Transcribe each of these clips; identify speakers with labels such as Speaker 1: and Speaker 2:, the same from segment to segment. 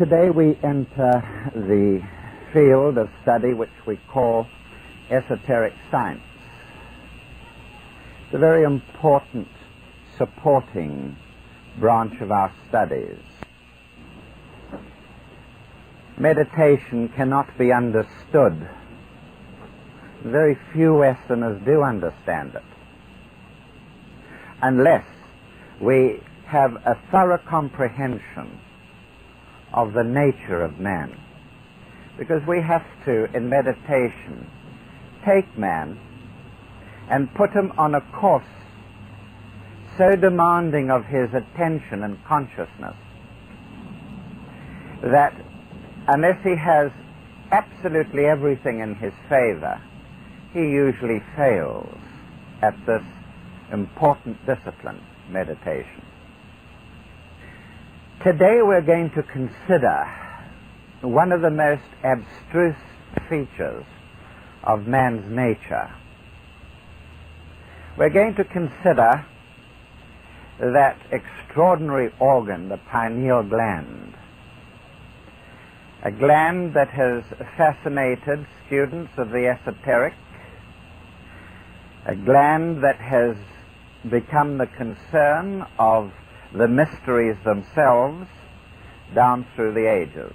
Speaker 1: Today we enter the field of study which we call esoteric science. It's a very important supporting branch of our studies. Meditation cannot be understood. Very few Westerners do understand it, unless we have a thorough comprehension of the nature of man. Because we have to, in meditation, take man and put him on a course so demanding of his attention and consciousness that unless he has absolutely everything in his favor, he usually fails at this important discipline, meditation. Today we're going to consider one of the most abstruse features of man's nature. We're going to consider that extraordinary organ, the pineal gland, a gland that has fascinated students of the esoteric, a gland that has become the concern of the mysteries themselves down through the ages.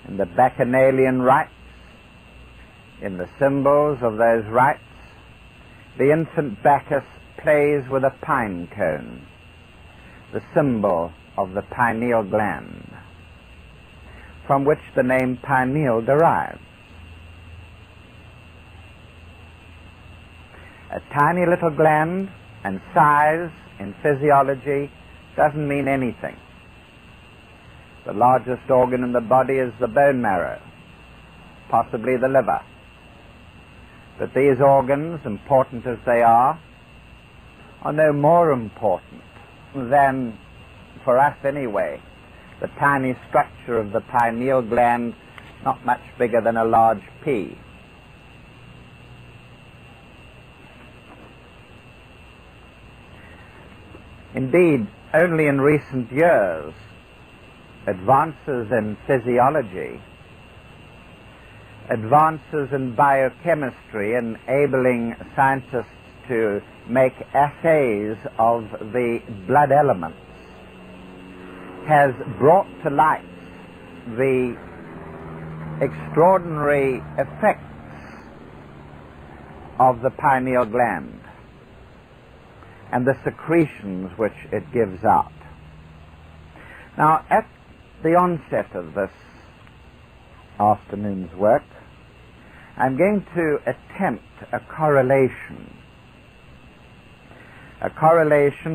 Speaker 1: In the bacchanalian rites, in the symbols of those rites, the infant Bacchus plays with a pine cone, the symbol of the pineal gland, from which the name pineal derives. A tiny little gland, and size in physiology doesn't mean anything. The largest organ in the body is the bone marrow, possibly the liver. But these organs, important as they are no more important than, for us anyway, the tiny structure of the pineal gland, not much bigger than a large pea. Indeed, only in recent years, advances in physiology, advances in biochemistry, enabling scientists to make assays of the blood elements, has brought to light the extraordinary effects of the pineal gland and the secretions which it gives out. Now, at the onset of this afternoon's work, I'm going to attempt a correlation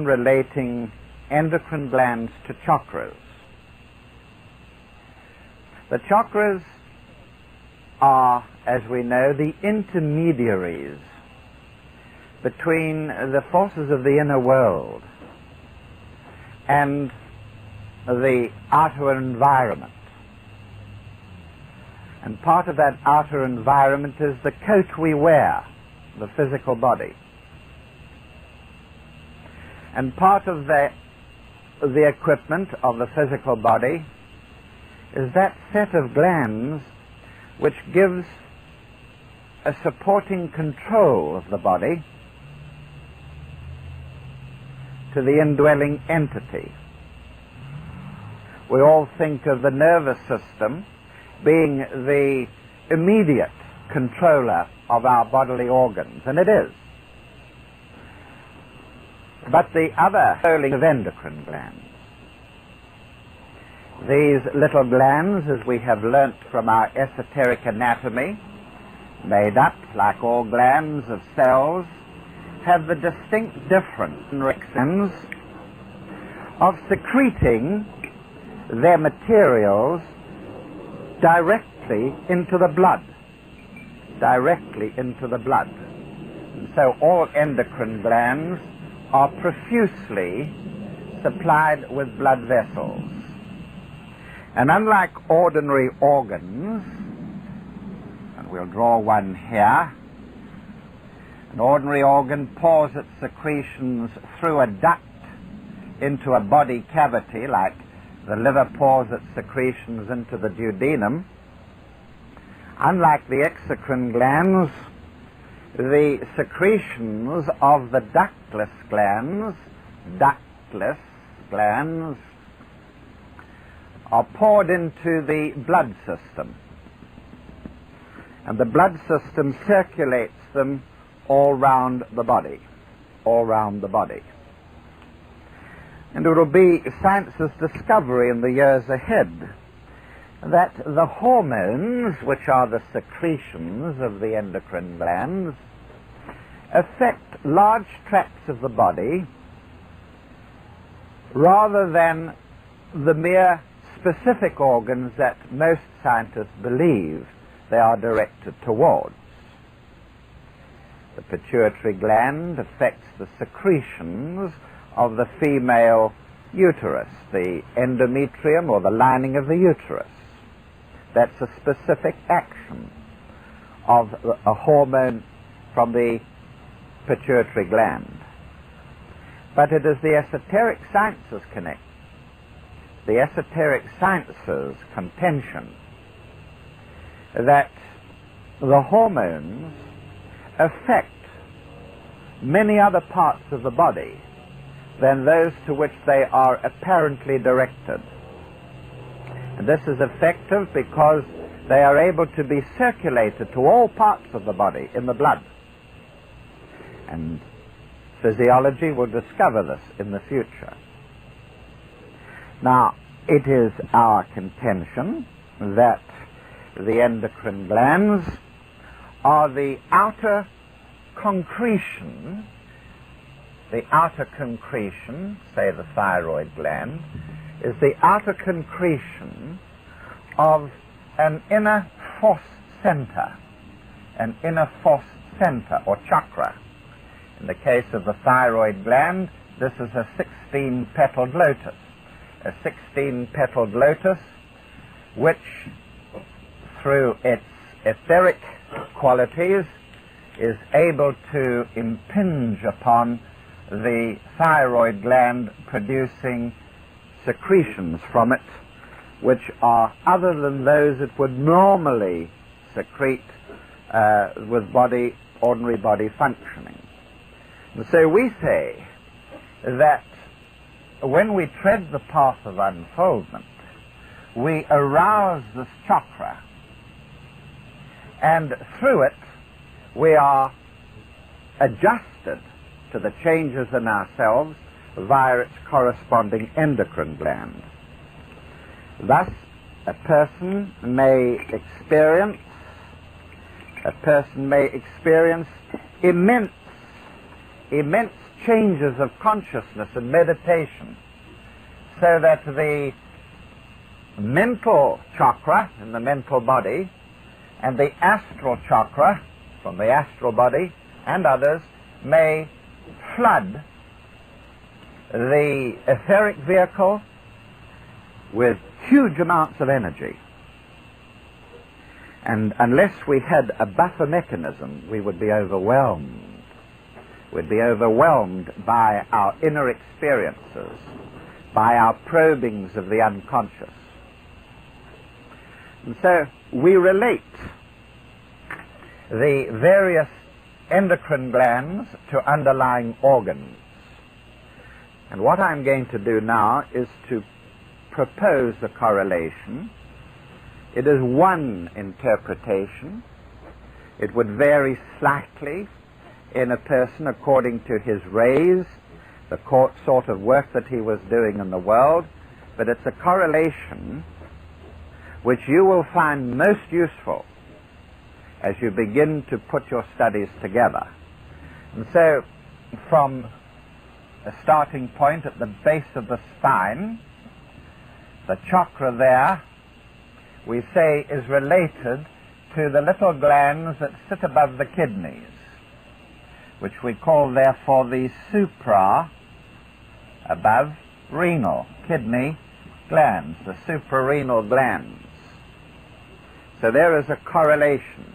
Speaker 1: relating endocrine glands to chakras. The chakras are, as we know, the intermediaries between the forces of the inner world and the outer environment. And part of that outer environment is the coat we wear, the physical body. And part of the equipment of the physical body is that set of glands which gives a supporting control of the body to the indwelling entity. We all think of the nervous system being the immediate controller of our bodily organs, and it is. But the other controlling of endocrine glands. These little glands, as we have learnt from our esoteric anatomy, made up, like all glands, of cells, have the distinct difference of secreting their materials directly into the blood. And so all endocrine glands are profusely supplied with blood vessels. And unlike ordinary organs, and we'll draw one here, an ordinary organ pours its secretions through a duct into a body cavity, like the liver pours its secretions into the duodenum. Unlike the exocrine glands, the secretions of the ductless glands are poured into the blood system, and the blood system circulates them all round the body. And it will be science's discovery in the years ahead that the hormones, which are the secretions of the endocrine glands, affect large tracts of the body rather than the mere specific organs that most scientists believe they are directed towards. The pituitary gland affects the secretions of the female uterus, the endometrium or the lining of the uterus. That's a specific action of a hormone from the pituitary gland. But it is the esoteric sciences contention that the hormones affect many other parts of the body than those to which they are apparently directed. And this is effective because they are able to be circulated to all parts of the body in the blood. And physiology will discover this in the future. Now, it is our contention that the endocrine glands are the outer concretion, say the thyroid gland, is the outer concretion of an inner force center or chakra. In the case of the thyroid gland, this is a 16-petaled lotus. A 16-petaled lotus which, through its etheric qualities, is able to impinge upon the thyroid gland, producing secretions from it which are other than those it would normally secrete with ordinary body functioning. And so we say that when we tread the path of unfoldment, we arouse this chakra, and through it we are adjusted to the changes in ourselves via its corresponding endocrine gland. Thus, a person may experience immense changes of consciousness and meditation, so that the mental chakra in the mental body and the astral chakra from the astral body and others may flood the etheric vehicle with huge amounts of energy. And unless we had a buffer mechanism, we would be overwhelmed. We'd be overwhelmed by our inner experiences, by our probings of the unconscious. And so we relate the various endocrine glands to underlying organs. And what I'm going to do now is to propose a correlation. It is one interpretation. It would vary slightly in a person according to his raise, the sort of work that he was doing in the world, but it's a correlation which you will find most useful as you begin to put your studies together. And so, from a starting point at the base of the spine, the chakra there, we say, is related to the little glands that sit above the kidneys, which we call therefore the above renal kidney glands, the suprarenal glands. So there is a correlation.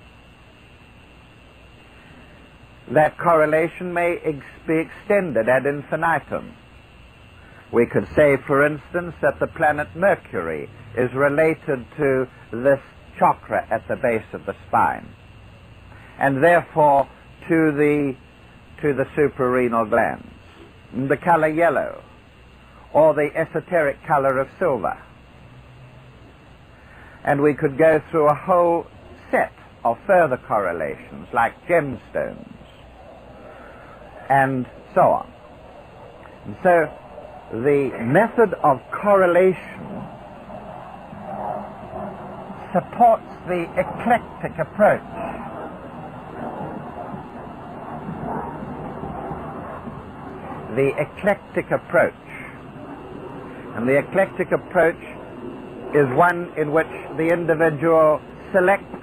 Speaker 1: That correlation may be extended ad infinitum. We could say, for instance, that the planet Mercury is related to this chakra at the base of the spine, and therefore to the suprarenal glands. The color yellow, or the esoteric color of silver. And we could go through a whole set of further correlations, like gemstones, and so on. And so the method of correlation supports the eclectic approach. The eclectic approach. And the eclectic approach is one in which the individual selects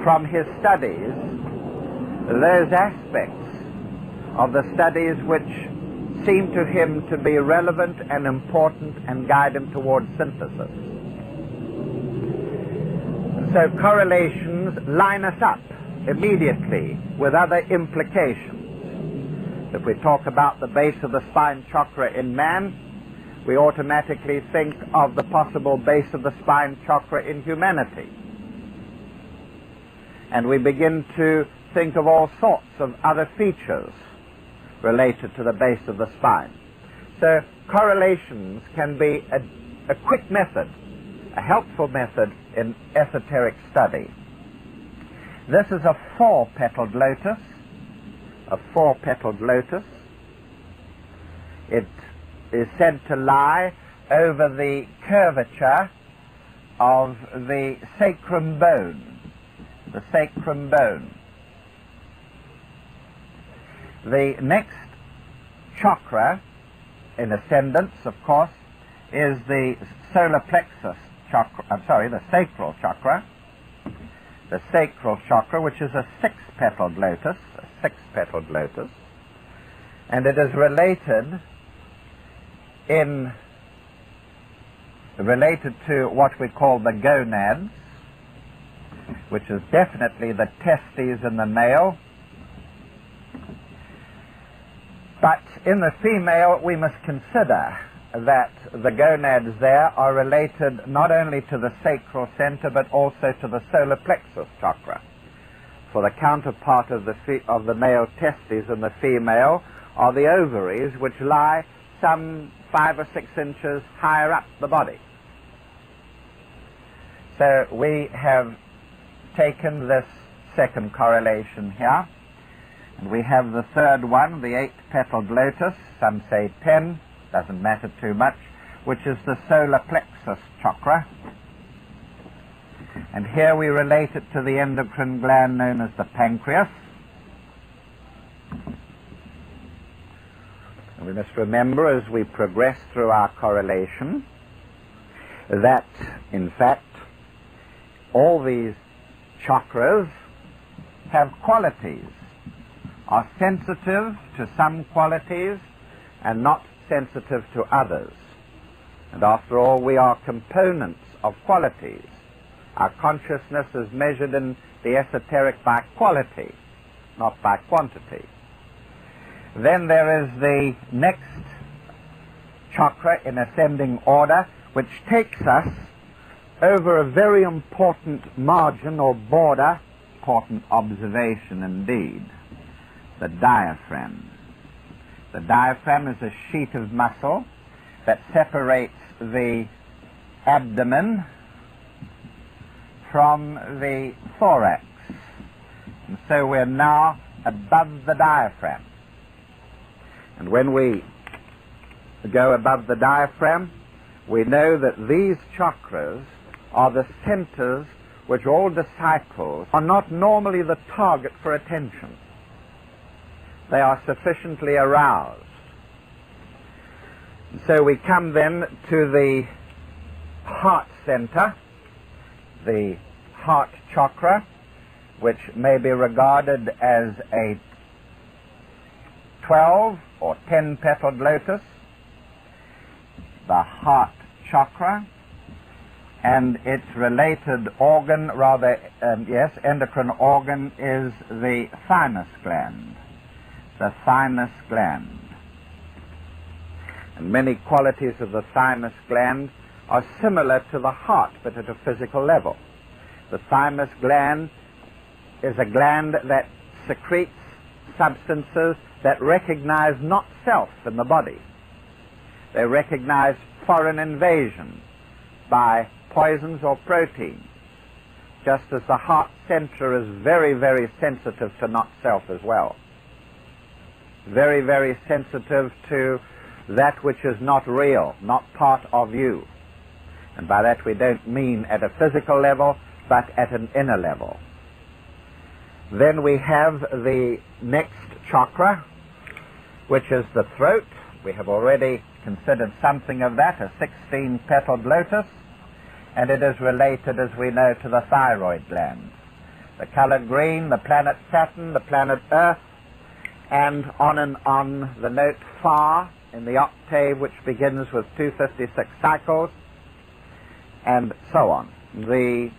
Speaker 1: from his studies those aspects of the studies which seem to him to be relevant and important and guide him towards synthesis. So correlations line us up immediately with other implications. If we talk about the base of the spine chakra in man, we automatically think of the possible base of the spine chakra in humanity. And we begin to think of all sorts of other features related to the base of the spine. So correlations can be a quick method, a helpful method in esoteric study. This is a four-petaled lotus. A four-petaled lotus. It is said to lie over the curvature of the sacrum bone. The sacrum bone. The next chakra in ascendance, of course, is the solar plexus chakra, the sacral chakra. The sacral chakra, which is a six-petaled lotus, and it is related to what we call the gonads, which is definitely the testes in the male. But in the female, we must consider that the gonads there are related not only to the sacral center, but also to the solar plexus chakra. For the counterpart of the male testes in the female are the ovaries, which lie some 5 or 6 inches higher up the body. So we have taken this second correlation here, and we have the third one, the 8-petaled lotus, some say 10, doesn't matter too much, which is the solar plexus chakra. And here we relate it to the endocrine gland known as the pancreas. And we must remember as we progress through our correlation that, in fact, all these chakras have qualities, are sensitive to some qualities and not sensitive to others. And after all, we are components of qualities. Our consciousness is measured in the esoteric by quality, not by quantity. Then there is the next chakra in ascending order, which takes us over a very important margin or border, important observation indeed, the diaphragm. The diaphragm is a sheet of muscle that separates the abdomen from the thorax. And so we're now above the diaphragm. And when we go above the diaphragm, we know that these chakras are the centers which all disciples are not normally the target for attention. They are sufficiently aroused. And so we come then to the heart center, the heart chakra, which may be regarded as a 12 or 10-petaled lotus, the heart chakra, and its related organ, endocrine organ, is the thymus gland. The thymus gland. And many qualities of the thymus gland are similar to the heart, but at a physical level. The thymus gland is a gland that secretes substances that recognize not self in the body. They recognize foreign invasion by poisons or proteins, just as the heart center is very, very sensitive to not self as well. Very, very sensitive to that which is not real, not part of you. And by that we don't mean at a physical level, but at an inner level. Then we have the next chakra, which is the throat. We have already considered something of that, a 16-petaled lotus, and it is related, as we know, to the thyroid gland. The colored green, the planet Saturn, the planet Earth, and on the note fa in the octave, which begins with 256 cycles, and so on. The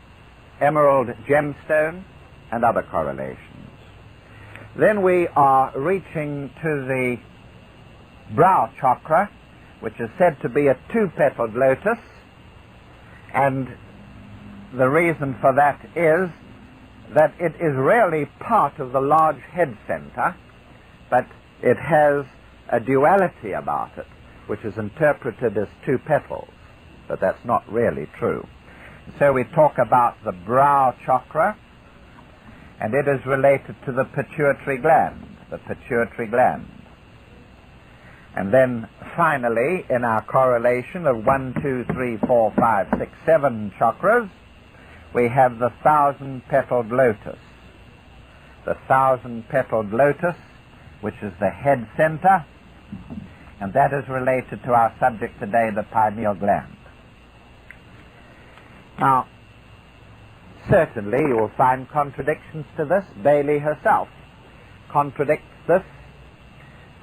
Speaker 1: emerald gemstone and other correlations. Then we are reaching to the brow chakra, which is said to be a 2-petaled lotus, and the reason for that is that it is really part of the large head center, but it has a duality about it, which is interpreted as 2 petals, but that's not really true. So we talk about the brow chakra, and it is related to the pituitary gland, And then finally, in our correlation of 1, 2, 3, 4, 5, 6, 7 chakras, we have the 1,000-petaled lotus. The 1,000-petaled lotus, which is the head center, and that is related to our subject today, the pineal gland. Now, certainly you will find contradictions to this. Bailey herself contradicts this,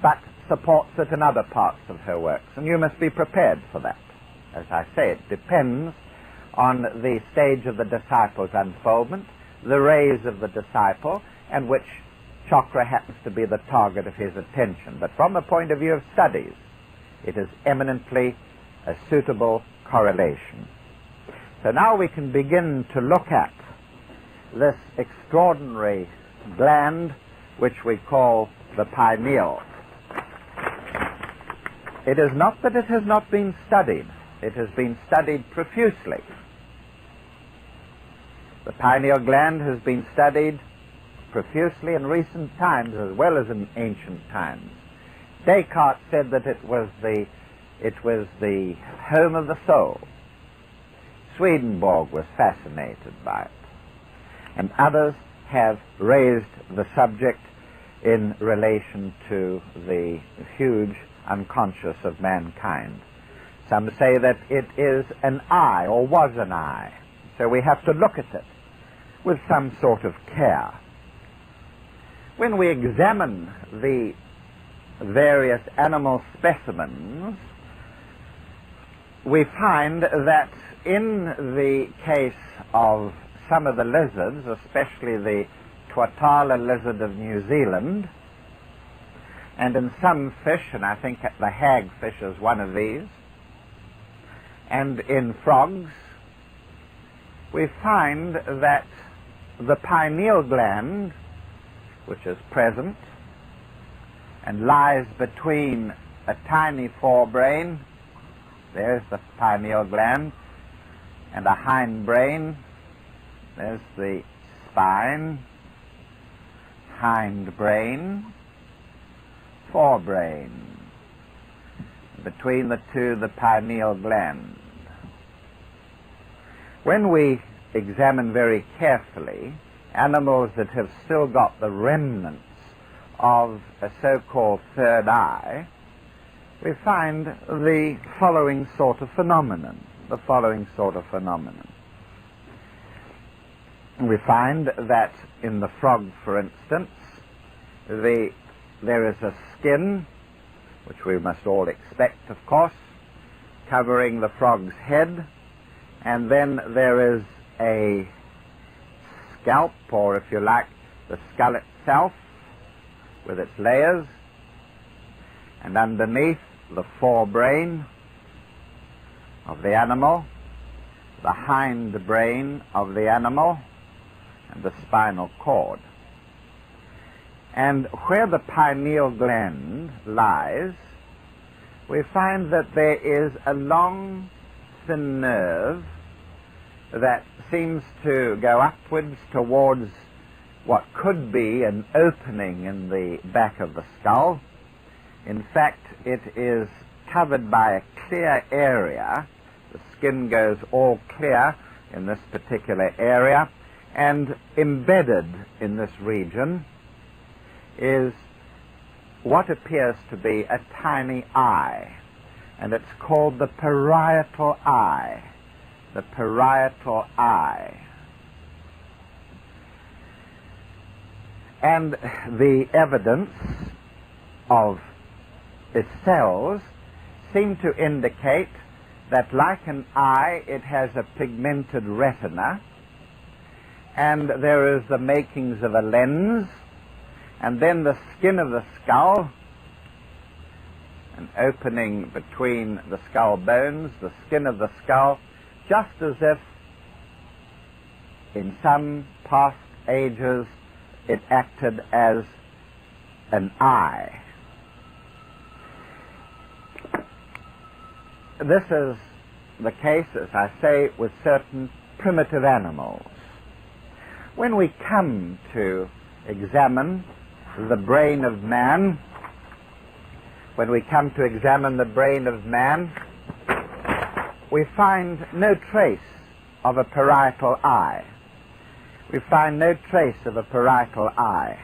Speaker 1: but supports it in other parts of her works, and you must be prepared for that. As I say, it depends on the stage of the disciple's unfoldment, the rays of the disciple, and which chakra happens to be the target of his attention. But from the point of view of studies, it is eminently a suitable correlation. So now we can begin to look at this extraordinary gland which we call the pineal. It is not that it has not been studied. It has been studied profusely. The pineal gland has been studied profusely in recent times as well as in ancient times. Descartes said that it was the home of the soul. Swedenborg was fascinated by it. And others have raised the subject in relation to the huge unconscious of mankind. Some say that it is an eye, or was an eye. So we have to look at it with some sort of care. When we examine the various animal specimens, we find that in the case of some of the lizards, especially the Tuatara lizard of New Zealand, and in some fish, and I think the hagfish is one of these, and in frogs, we find that the pineal gland, which is present and lies between a tiny forebrain, there's the pineal gland, and a hindbrain, there's the spine, hindbrain, forebrain. Between the two, the pineal gland. When we examine very carefully animals that have still got the remnants of a so-called third eye, we find the following sort of phenomenon. We find that in the frog, for instance, there is a skin, which we must all expect, of course, covering the frog's head, and then there is a scalp, or if you like, the skull itself, with its layers, and underneath the forebrain of the animal, the hindbrain of the animal, and the spinal cord. And where the pineal gland lies, we find that there is a long, thin nerve that seems to go upwards towards what could be an opening in the back of the skull. In fact, it is covered by a clear area. The skin goes all clear in this particular area, and embedded in this region is what appears to be a tiny eye, and it's called the parietal eye. The parietal eye. And the evidence of its cells seem to indicate that, like an eye, it has a pigmented retina, and there is the makings of a lens, and then the skin of the skull, an opening between the skull bones, the skin of the skull, just as if in some past ages it acted as an eye. This is the case, as I say, with certain primitive animals. When we come to examine the brain of man, we find no trace of a parietal eye. We find no trace of a parietal eye.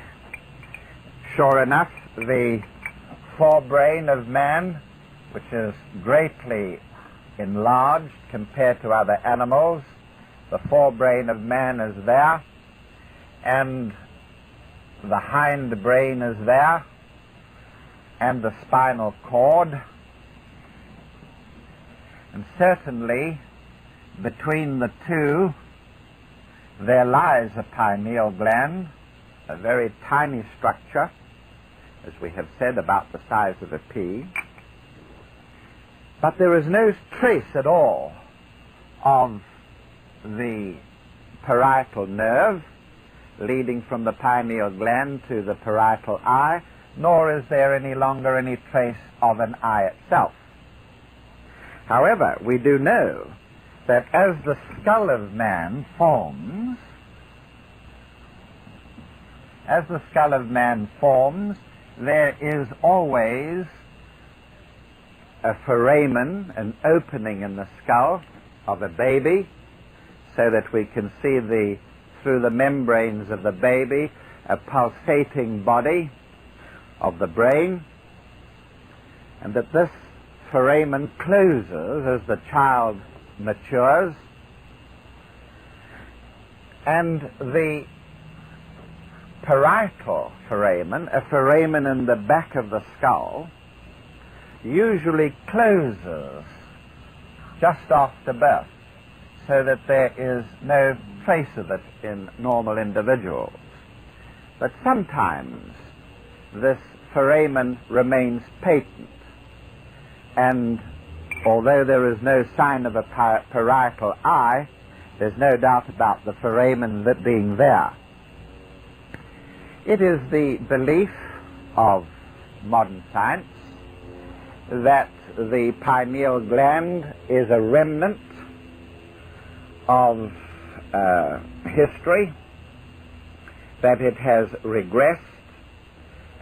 Speaker 1: Sure enough, the forebrain of man, which is greatly enlarged compared to other animals, the forebrain of man is there, and the hindbrain is there, and the spinal cord. And certainly between the two there lies a pineal gland, a very tiny structure, as we have said, about the size of a pea. But there is no trace at all of the parietal nerve leading from the pineal gland to the parietal eye, nor is there any longer any trace of an eye itself. However, we do know that as the skull of man forms, there is always a foramen, an opening in the skull of a baby, so that we can see through the membranes of the baby, a pulsating body of the brain, and that this foramen closes as the child matures, and the parietal foramen, a foramen in the back of the skull, usually closes just after birth, so that there is no trace of it in normal individuals. But sometimes this foramen remains patent, and although there is no sign of a parietal eye, there's no doubt about the foramen being there. It is the belief of modern science that the pineal gland is a remnant of history, that it has regressed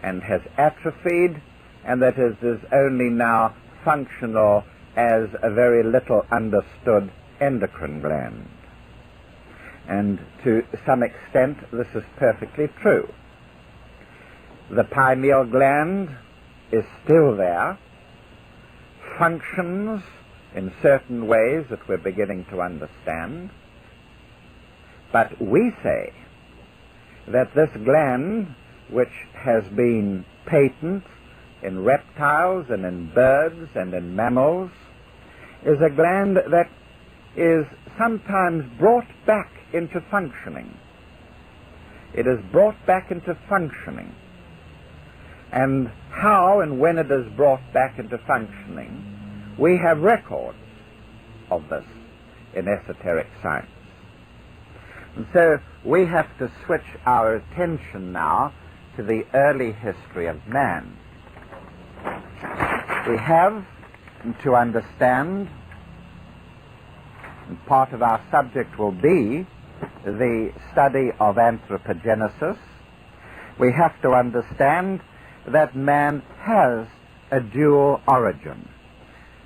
Speaker 1: and has atrophied, and that it is only now functional as a very little understood endocrine gland. And to some extent this is perfectly true. The pineal gland is still there, functions in certain ways that we're beginning to understand, but we say that this gland, which has been patent in reptiles and in birds and in mammals, is a gland that is sometimes brought back into functioning. It is brought back into functioning. and how and when it is brought back into functioning, we have records of this in esoteric science. And so we have to switch our attention now to the early history of man. We have to understand, and part of our subject will be the study of anthropogenesis. We have to understand that man has a dual origin.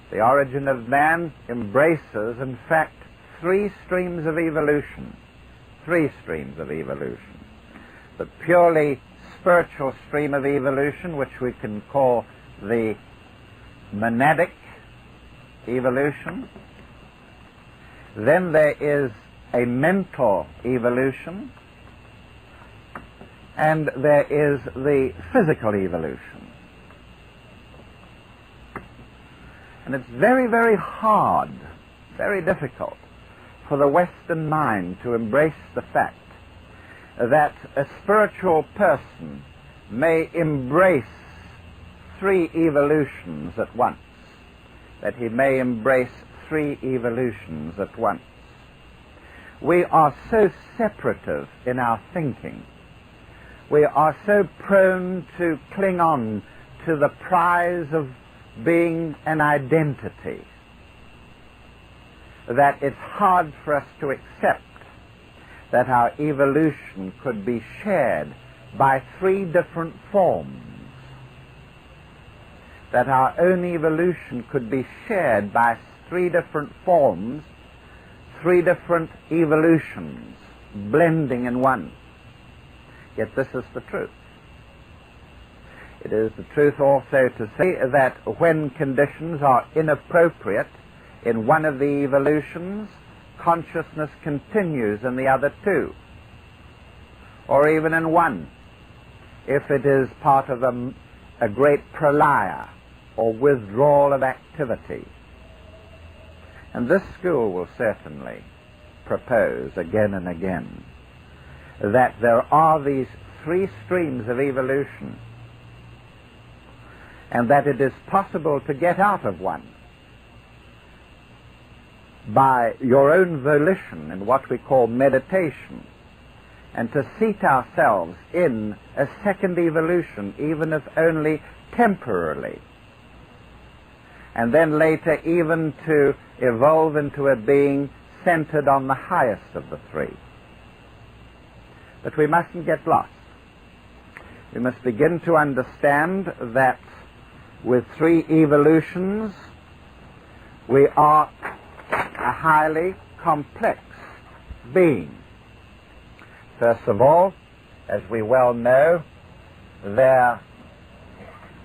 Speaker 1: The origin of man embraces, in fact, three streams of evolution. The purely spiritual stream of evolution, which we can call the monadic evolution. Then there is a mental evolution, and there is the physical evolution. And it's very, very hard, very difficult for the Western mind to embrace the fact that a spiritual person may embrace three evolutions at once, that he may embrace three evolutions at once. We are so separative in our thinking. We are so prone to cling on to the prize of being an identity that it's hard for us to accept that our evolution could be shared by three different forms, that our own evolution could be shared by three different forms, three different evolutions, blending in one. Yet this is the truth. It is the truth also to say that when conditions are inappropriate in one of the evolutions, consciousness continues in the other two, or even in one, if it is part of a great pralaya or withdrawal of activity. And this school will certainly propose again and again that there are these three streams of evolution, and that it is possible to get out of one by your own volition in what we call meditation, and to seat ourselves in a second evolution, even if only temporarily, and then later even to evolve into a being centered on the highest of the three. But we mustn't get lost. We must begin to understand that with three evolutions, we are a highly complex being. First of all, as we well know, they're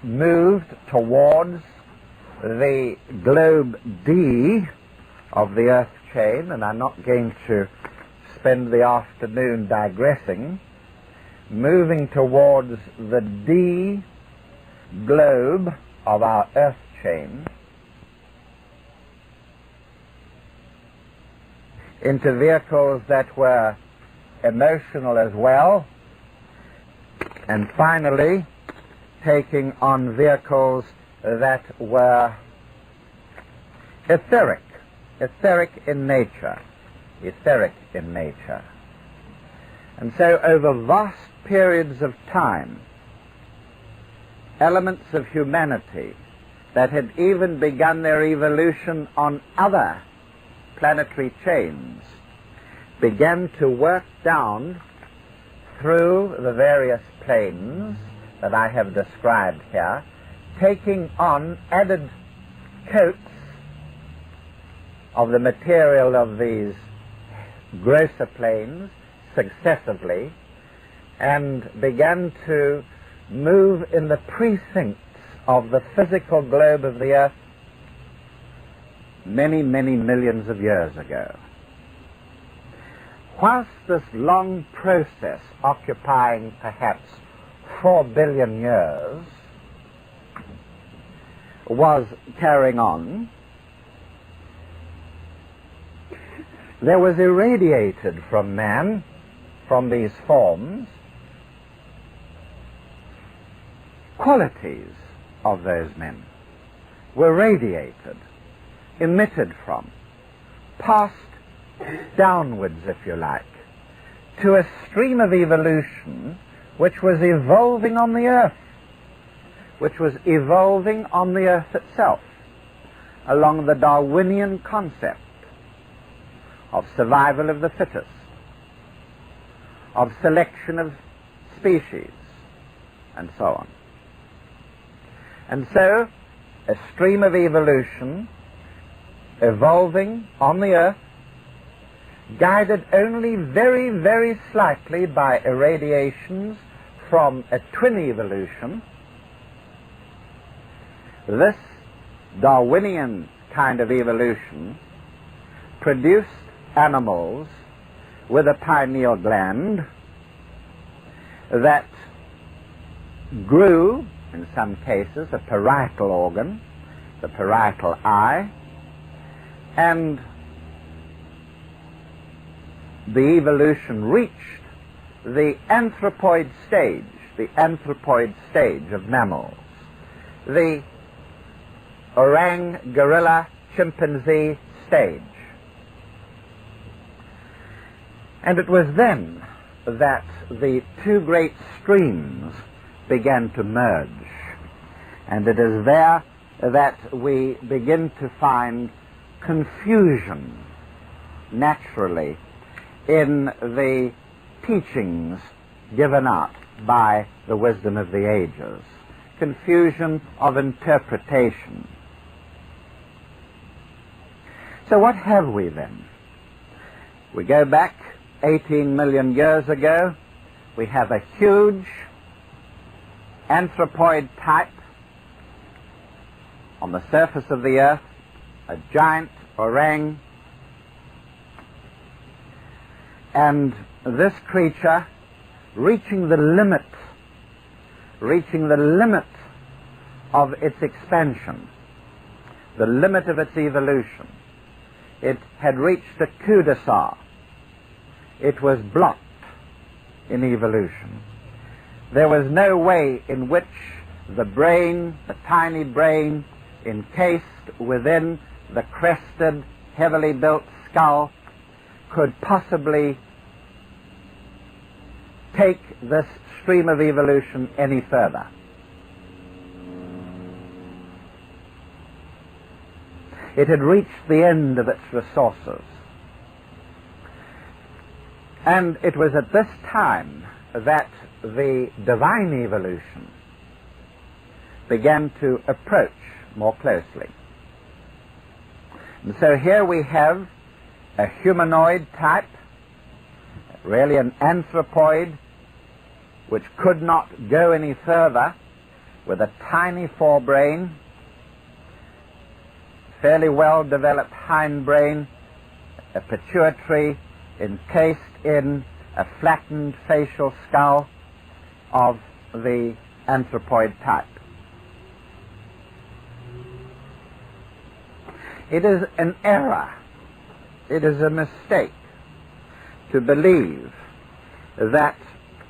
Speaker 1: moved towards the globe D of the Earth chain, and I'm not going to spend the afternoon digressing, moving towards the D globe of our Earth chain, into vehicles that were emotional as well, and finally taking on vehicles that were etheric in nature. And so over vast periods of time, elements of humanity that had even begun their evolution on other planetary chains began to work down through the various planes that I have described here, taking on added coats of the material of these grosser planes successively, and began to move in the precincts of the physical globe of the Earth many, many millions of years ago. Whilst this long process, occupying perhaps 4 billion years, was carrying on, there was irradiated from man, from these forms, qualities of those men were radiated, emitted from, passed downwards, if you like, to a stream of evolution which was evolving on the earth, which was evolving on the earth itself, along the Darwinian concept of survival of the fittest, of selection of species, and so on. And so, a stream of evolution evolving on the earth, guided only very, very slightly by irradiations from a twin evolution. This Darwinian kind of evolution produced animals with a pineal gland that grew, in some cases, a parietal organ, the parietal eye, and the evolution reached the anthropoid stage of mammals, the orang, gorilla, chimpanzee stage. And it was then that the two great streams began to merge. And it is there that we begin to find confusion, naturally, in the teachings given out by the wisdom of the ages. Confusion of interpretation. So what have we then? We go back 18 million years ago. We have a huge anthropoid type on the surface of the earth, a giant orang, and this creature reaching the limit of its expansion, the limit of its evolution. It had reached a cul-de-sac. It was blocked in evolution. There was no way in which the brain, the tiny brain, encased within the crested, heavily built skull, could possibly take this stream of evolution any further. It had reached the end of its resources. And it was at this time that the divine evolution began to approach more closely. And so here we have a humanoid type, really an anthropoid, which could not go any further, with a tiny forebrain, fairly well-developed hindbrain, a pituitary encased in a flattened facial skull of the anthropoid type. It is an error, it is a mistake to believe that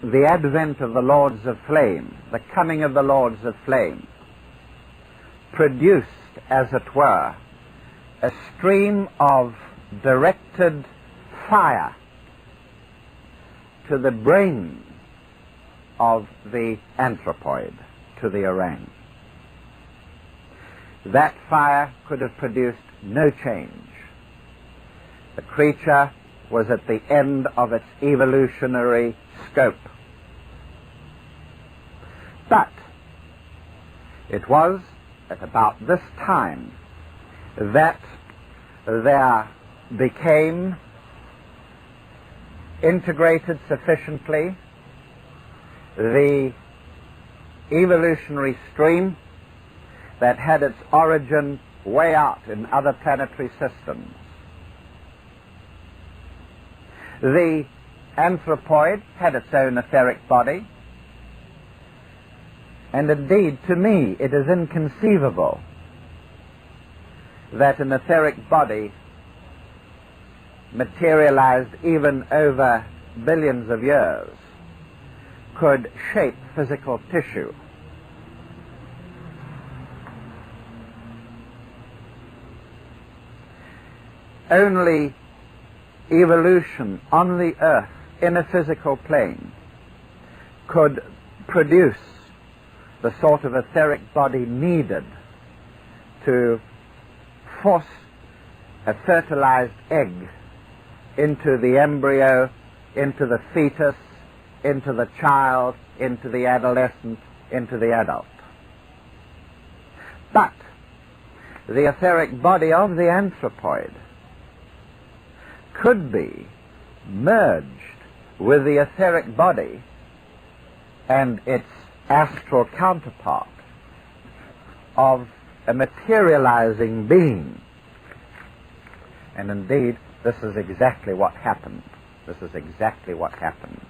Speaker 1: the advent of the Lords of Flame, the coming of the Lords of Flame, produced, as it were, a stream of directed fire to the brain of the anthropoid, to the orang. That fire could have produced no change. The creature was at the end of its evolutionary scope. But it was at about this time that there became integrated sufficiently the evolutionary stream that had its origin way out in other planetary systems. The anthropoid had its own etheric body, and indeed, to me, it is inconceivable that an etheric body materialized even over billions of years could shape physical tissue only evolution on the earth in a physical plane could produce the sort of etheric body needed to force a fertilized egg into the embryo, into the fetus, into the child, into the adolescent, into the adult. But the etheric body of the anthropoid could be merged with the etheric body and its astral counterpart of a materializing being. And indeed, this is exactly what happened. This is exactly what happened.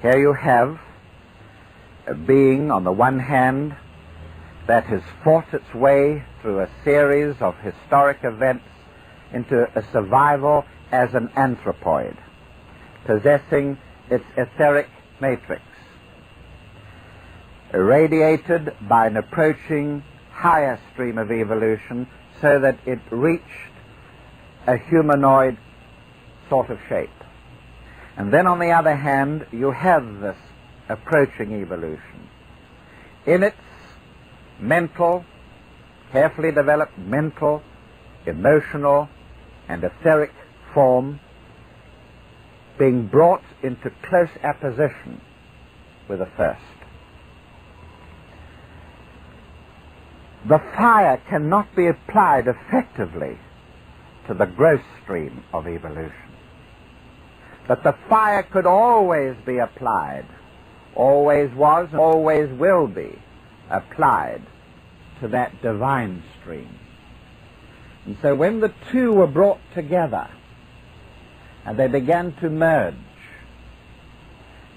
Speaker 1: Here you have a being, on the one hand, that has fought its way through a series of historic events into a survival as an anthropoid, possessing its etheric matrix, irradiated by an approaching higher stream of evolution so that it reached a humanoid sort of shape. And then on the other hand, you have this approaching evolution. In its mental, carefully developed mental, emotional, and etheric form, being brought into close apposition with the first. The fire cannot be applied effectively to the gross stream of evolution. But the fire could always be applied, always was, and always will be applied to that divine stream. And so when the two were brought together and they began to merge,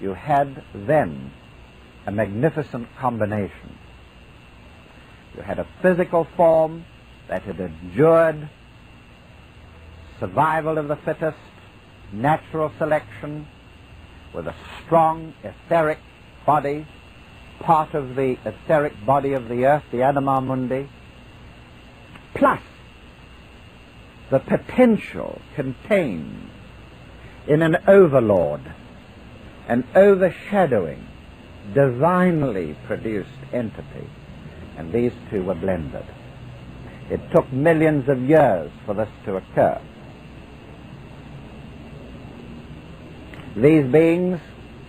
Speaker 1: you had then a magnificent combination. You had a physical form that had endured survival of the fittest, natural selection, with a strong etheric body, part of the etheric body of the earth, the Anima Mundi, plus the potential contained in an overlord, an overshadowing, divinely produced entity. And these two were blended. It took millions of years for this to occur. These beings,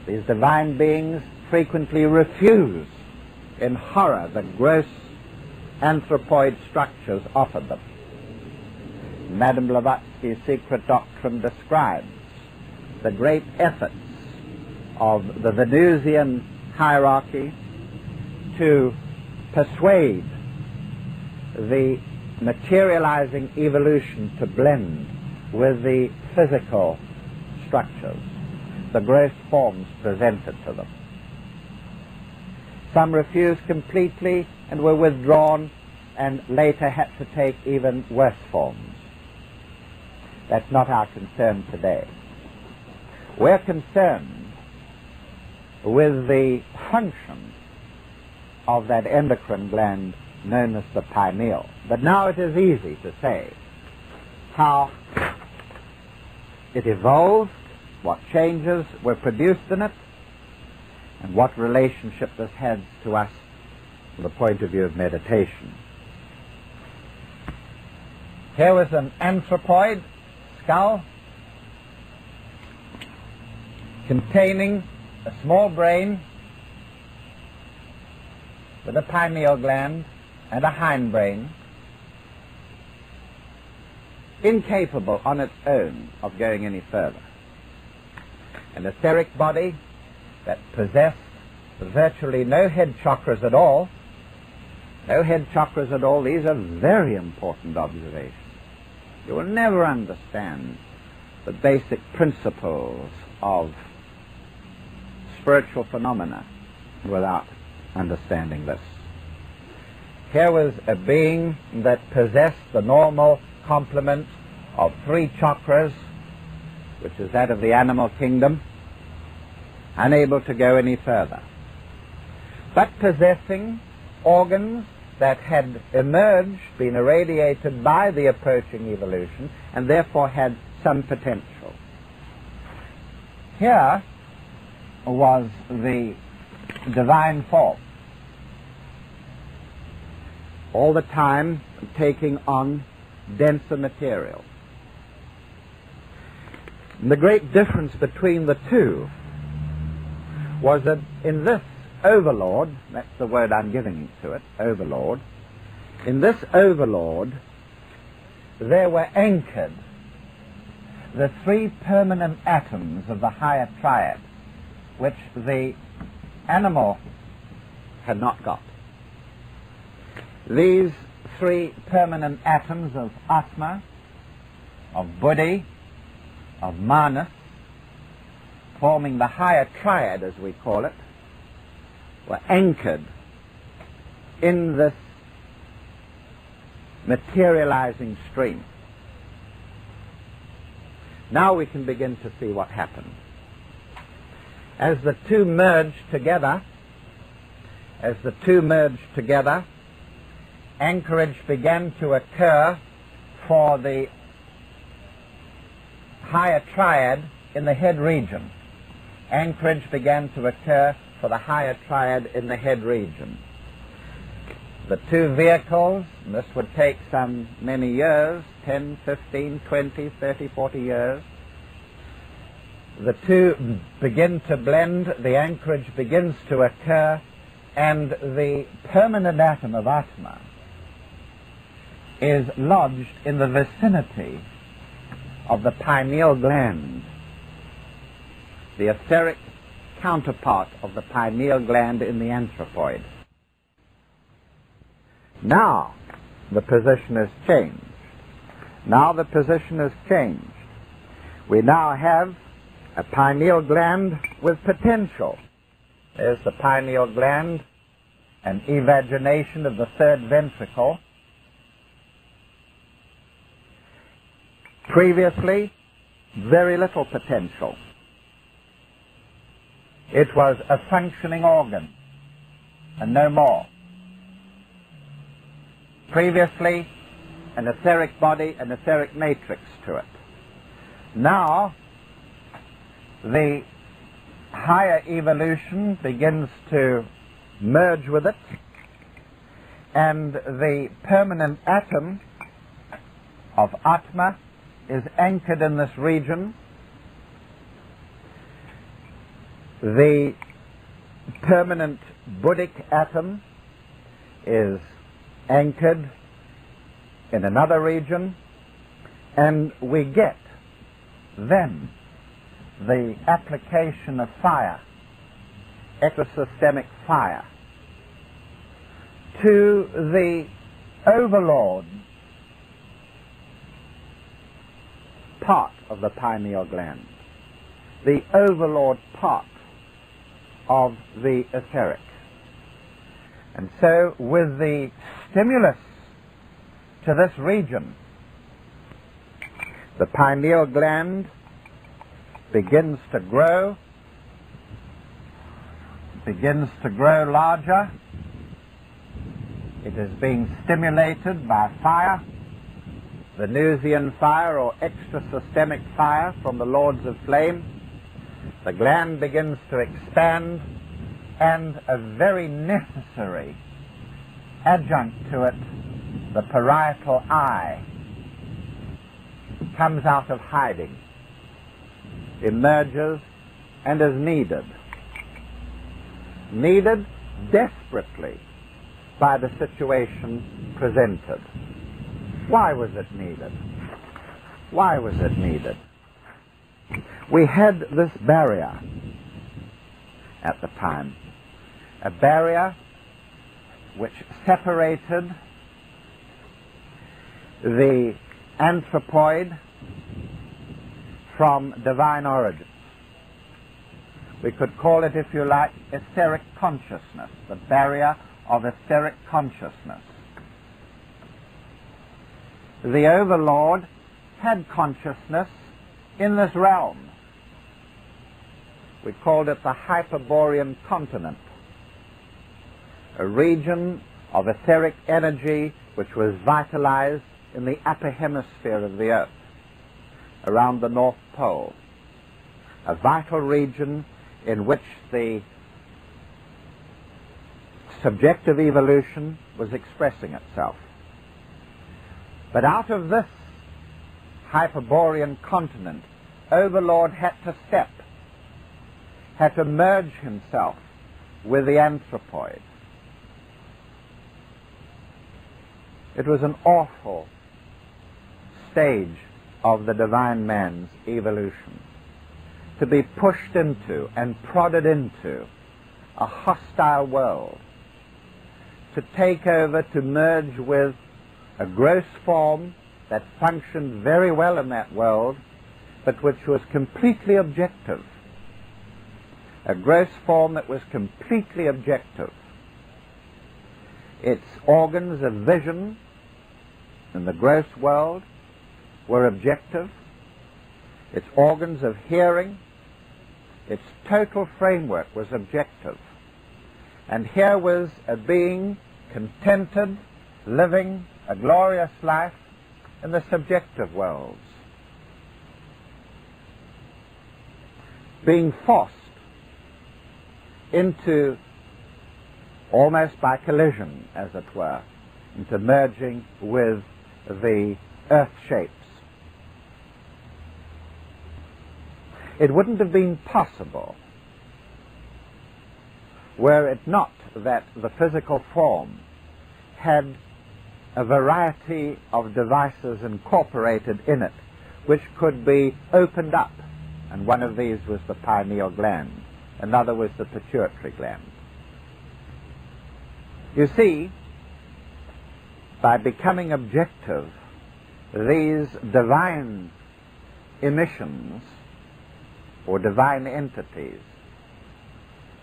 Speaker 1: these divine beings, frequently refuse in horror the gross anthropoid structures offered them. Madame Blavatsky's Secret Doctrine describes the great efforts of the Venusian hierarchy to persuade the materializing evolution to blend with the physical structures, the gross forms presented to them. Some refused completely and were withdrawn and later had to take even worse forms. That's not our concern today. We're concerned with the function of that endocrine gland known as the pineal. But now it is easy to say how it evolved, what changes were produced in it, and what relationship this has to us from the point of view of meditation. Here was an anthropoid skull containing a small brain with a pineal gland and a hindbrain, incapable on its own of going any further. An etheric body that possessed virtually no head chakras at all. No head chakras at all. These are very important observations. You will never understand the basic principles of spiritual phenomena without understanding this. Here was a being that possessed the normal complement of 3 chakras, which is that of the animal kingdom, unable to go any further, but possessing organs that had emerged, been irradiated by the approaching evolution, and therefore had some potential. Here was the divine form, all the time taking on denser material. And the great difference between the two was that in this overlord, that's the word I'm giving to it, overlord, in this overlord there were anchored the three permanent atoms of the higher triad, which the animal had not got. These three permanent atoms of Atma, of Buddhi, of Manas, forming the higher triad, as we call it, were anchored in this materializing stream. Now we can begin to see what happened. As the two merged together, anchorage began to occur for the higher triad in the head region. Anchorage began to occur for the higher triad in the head region. The two vehicles, and this would take some many years, 10, 15, 20, 30, 40 years, the two begin to blend, the anchorage begins to occur, and the permanent atom of Atma is lodged in the vicinity of the pineal gland, the etheric counterpart of the pineal gland in the anthropoid. Now the position has changed. We now have a pineal gland with potential. There's the pineal gland, an evagination of the third ventricle. Previously, very little potential. It was a functioning organ, and no more. Previously, an etheric body, an etheric matrix to it. Now, the higher evolution begins to merge with it, and the permanent atom of Atma is anchored in this region. The permanent Buddhic atom is anchored in another region, and we get then the application of fire, ecosystemic fire, to the overlord part of the pineal gland, the overlord part of the etheric. And so with the stimulus to this region, the pineal gland begins to grow larger. It is being stimulated by fire, Venusian fire or extrasystemic fire from the Lords of Flame. The gland begins to expand, and a very necessary adjunct to it, the parietal eye, comes out of hiding, emerges, and is needed desperately by the situation presented. Why was it needed? We had this barrier at the time, a barrier which separated the anthropoid from divine origins. We could call it, if you like, etheric consciousness, the barrier of etheric consciousness. The overlord had consciousness in this realm. We called it the Hyperborean continent, a region of etheric energy which was vitalized in the upper hemisphere of the Earth, around the North Pole, a vital region in which the subjective evolution was expressing itself. But out of this Hyperborean continent, Overlord had to step, had to merge himself with the anthropoid. It was an awful stage of the divine man's evolution, to be pushed into and prodded into a hostile world, to take over, to merge with a gross form that functioned very well in that world, but which was completely objective. A gross form that was completely objective. Its organs of vision in the gross world were objective. Its organs of hearing, its total framework was objective. And here was a being contented, living a glorious life in the subjective worlds, being forced into, almost by collision, as it were, into merging with the earth shapes. It wouldn't have been possible were it not that the physical form had a variety of devices incorporated in it which could be opened up, and one of these was the pineal gland, another was the pituitary gland. You see, by becoming objective, these divine emissions or divine entities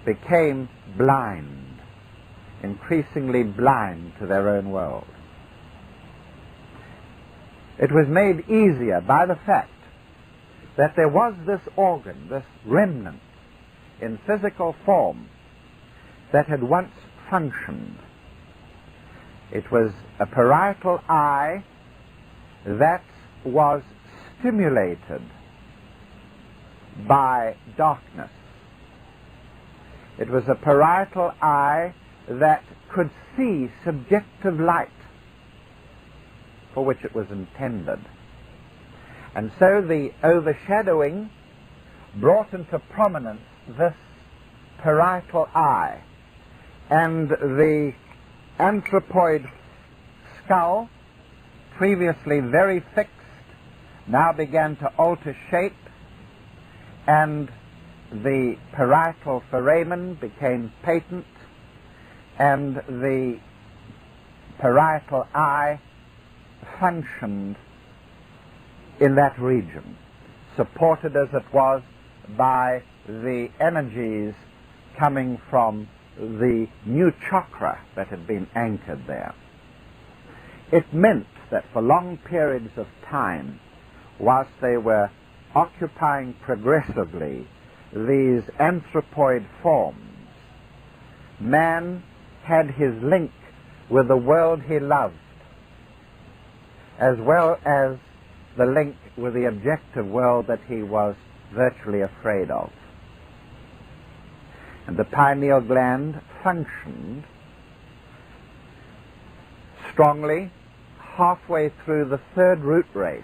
Speaker 1: became blind, increasingly blind to their own world. It was made easier by the fact that there was this organ, this remnant in physical form that had once functioned. It was a parietal eye that was stimulated by darkness. It was a parietal eye that could see subjective light for which it was intended. And so the overshadowing brought into prominence this parietal eye, and the anthropoid skull, previously very fixed, now began to alter shape, and the parietal foramen became patent, and the parietal eye functioned in that region, supported as it was by the energies coming from the new chakra that had been anchored there. It meant that for long periods of time, whilst they were occupying progressively these anthropoid forms, man had his link with the world he loved, as well as the link with the objective world that he was virtually afraid of. And the pineal gland functioned strongly halfway through the third root race.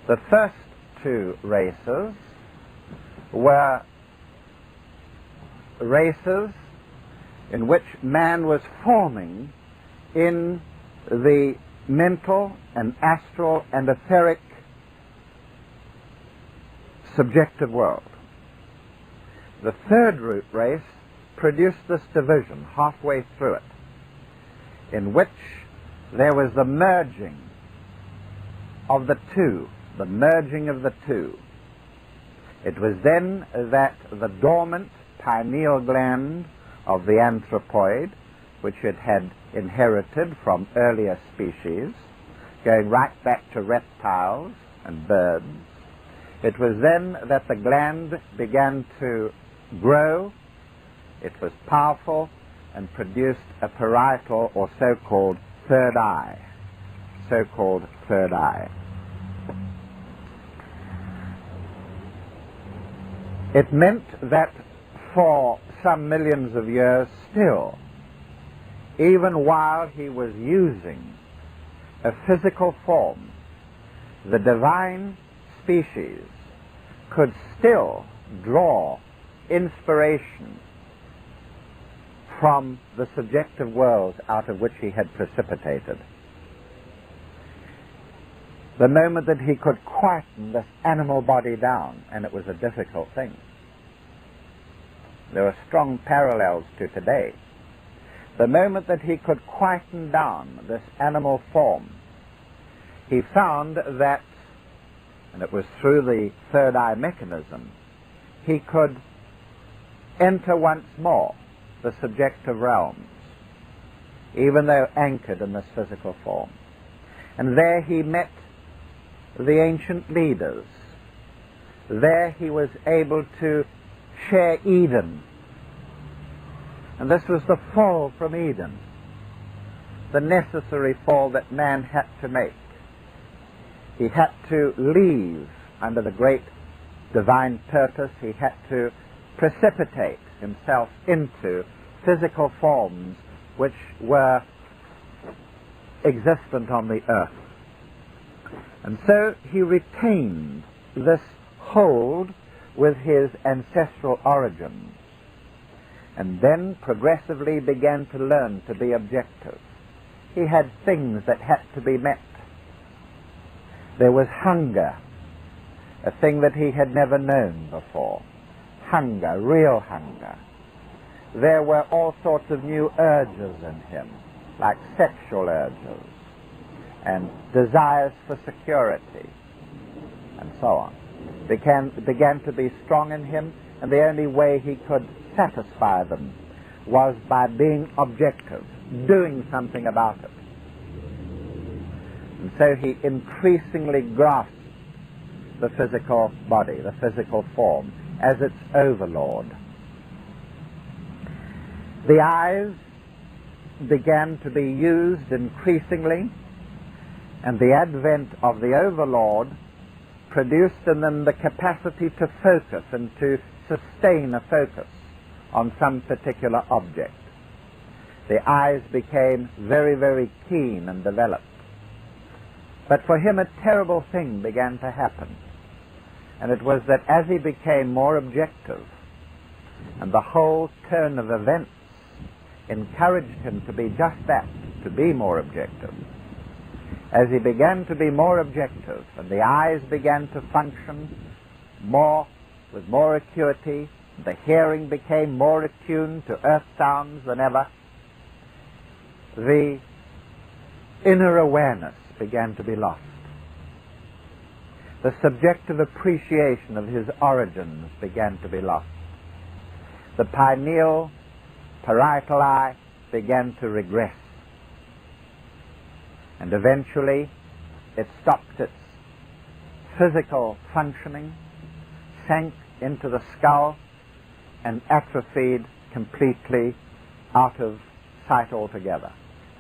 Speaker 1: The first two races were races in which man was forming in the mental and astral and etheric subjective world. The third root race produced this division halfway through it, in which there was the merging of the two, the merging of the two. It was then that the dormant pineal gland of the anthropoid, which it had inherited from earlier species, going right back to reptiles and birds, it was then that the gland began to grow It was powerful and produced a parietal or so-called third eye. So-called third eye. It meant that for some millions of years still, even while he was using a physical form, the divine species could still draw inspiration from the subjective worlds out of which he had precipitated. The moment that he could quieten this animal body down, and it was a difficult thing. There are strong parallels to today. The moment that he could quieten down this animal form, he found that, and it was through the third eye mechanism, he could enter once more the subjective realms, even though anchored in this physical form. And there he met the ancient leaders. There he was able to share Eden. And this was the fall from Eden, the necessary fall that man had to make. He had to leave under the great divine purpose. He had to precipitate himself into physical forms which were existent on the earth. And so he retained this hold with his ancestral origins, and then progressively began to learn to be objective. He had things that had to be met. There was hunger, a thing that he had never known before. Hunger, real hunger. There were all sorts of new urges in him, like sexual urges, and desires for security, and so on. Began to be strong in him, and the only way he could satisfy them was by being objective, doing something about it. And so he increasingly grasped the physical body, the physical form, as its overlord. The eyes began to be used increasingly, and the advent of the overlord produced in them the capacity to focus and to sustain a focus on some particular object. The eyes became very, very keen and developed. But for him a terrible thing began to happen, and it was that as he became more objective, and the whole turn of events encouraged him to be just that, to be more objective. As he began to be more objective, and the eyes began to function with more acuity, the hearing became more attuned to earth sounds than ever, the inner awareness began to be lost. The subjective appreciation of his origins began to be lost. The pineal, parietal eye began to regress. And eventually it stopped its physical functioning, sank into the skull, and atrophied completely out of sight altogether,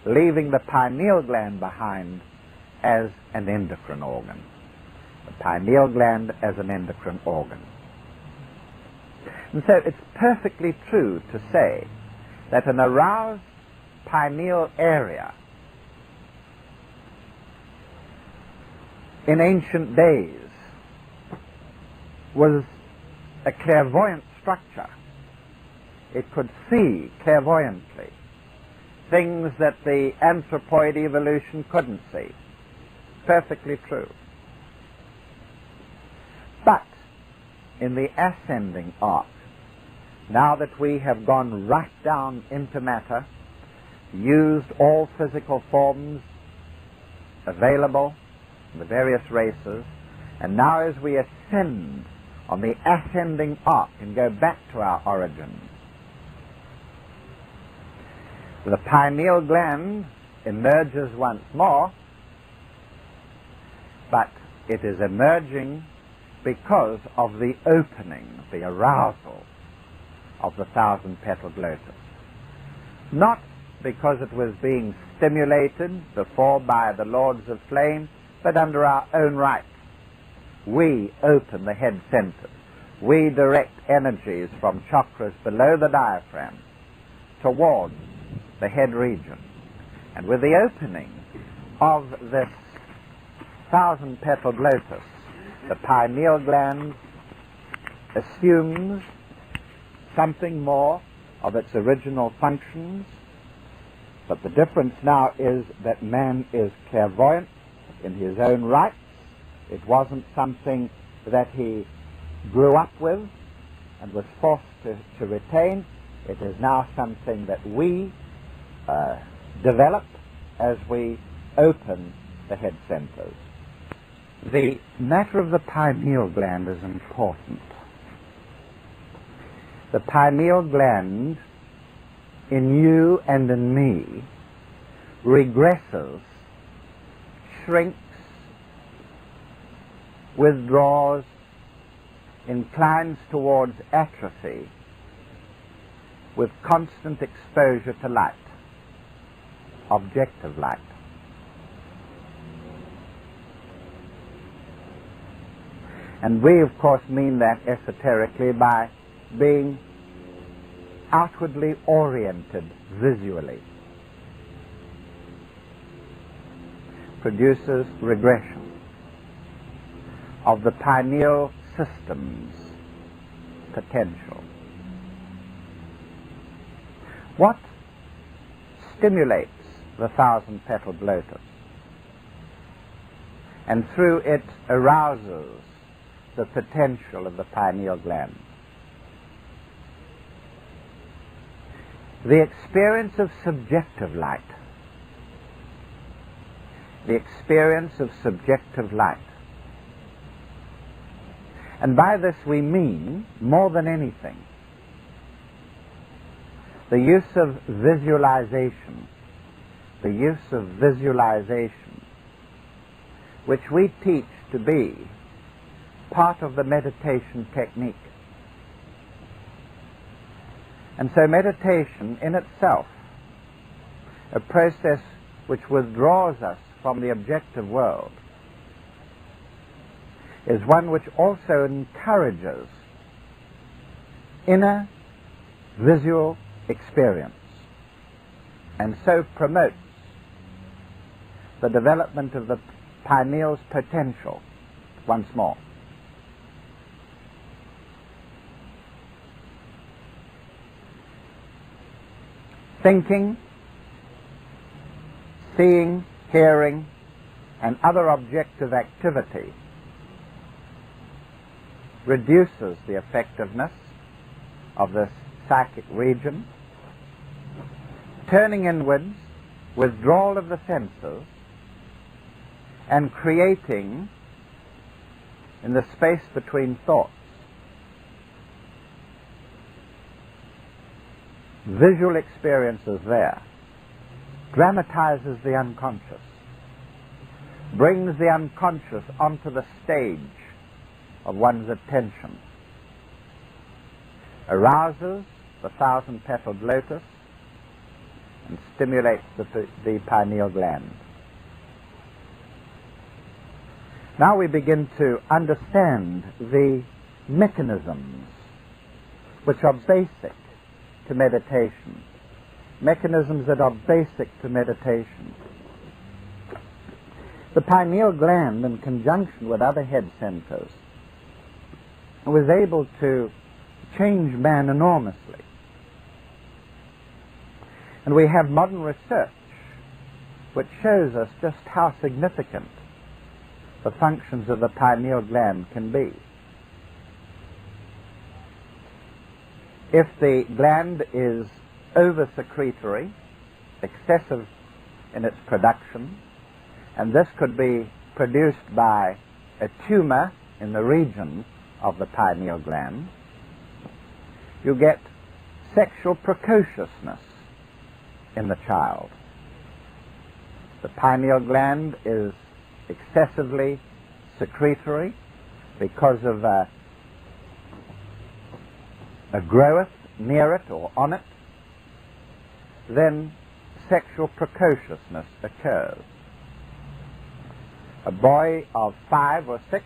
Speaker 1: leaving the pineal gland behind as an endocrine organ. The pineal gland as an endocrine organ. And so it's perfectly true to say that an aroused pineal area in ancient days was a clairvoyant structure. It could see clairvoyantly things that the anthropoid evolution couldn't see. Perfectly true. But in the ascending arc, now that we have gone right down into matter, used all physical forms available in the various races, and now as we ascend on the ascending arc and go back to our origins, the pineal gland emerges once more, but it is emerging because of the opening, the arousal of the thousand-petaled lotus. Not because it was being stimulated before by the lords of flame, but under our own right. We open the head centers. We direct energies from chakras below the diaphragm towards the head region. And with the opening of this thousand-petaled lotus, the pineal gland assumes something more of its original functions, but the difference now is that man is clairvoyant in his own rights. It wasn't something that he grew up with and was forced to retain. It is now something that we develop as we open the head centers. The matter of the pineal gland is important. The pineal gland in you and in me regresses, shrinks, withdraws, inclines towards atrophy with constant exposure to light, objective light. And we, of course, mean that esoterically by being outwardly oriented visually. Produces regression of the pineal system's potential. What stimulates the thousand-petaled lotus and through it arouses the potential of the pineal gland? The experience of subjective light. The experience of subjective light. And by this we mean, more than anything, the use of visualization. The use of visualization, which we teach to be part of the meditation technique. And so meditation in itself, a process which withdraws us from the objective world, is one which also encourages inner visual experience and so promotes the development of the pineal's potential once more. Thinking, seeing, hearing, and other objective activity reduces the effectiveness of this psychic region. Turning inwards, withdrawal of the senses, and creating in the space between thoughts visual experiences there, dramatizes the unconscious, brings the unconscious onto the stage of one's attention, arouses the thousand-petaled lotus, and stimulates the pineal gland. Now we begin to understand the mechanisms which are basic to meditation, mechanisms that are basic to meditation. The pineal gland, in conjunction with other head centers, was able to change man enormously. And we have modern research which shows us just how significant the functions of the pineal gland can be. If the gland is over-secretory, excessive in its production, and this could be produced by a tumor in the region of the pineal gland, you get sexual precociousness in the child. The pineal gland is excessively secretory because of a growth near it or on it, then sexual precociousness occurs. A boy of 5 or 6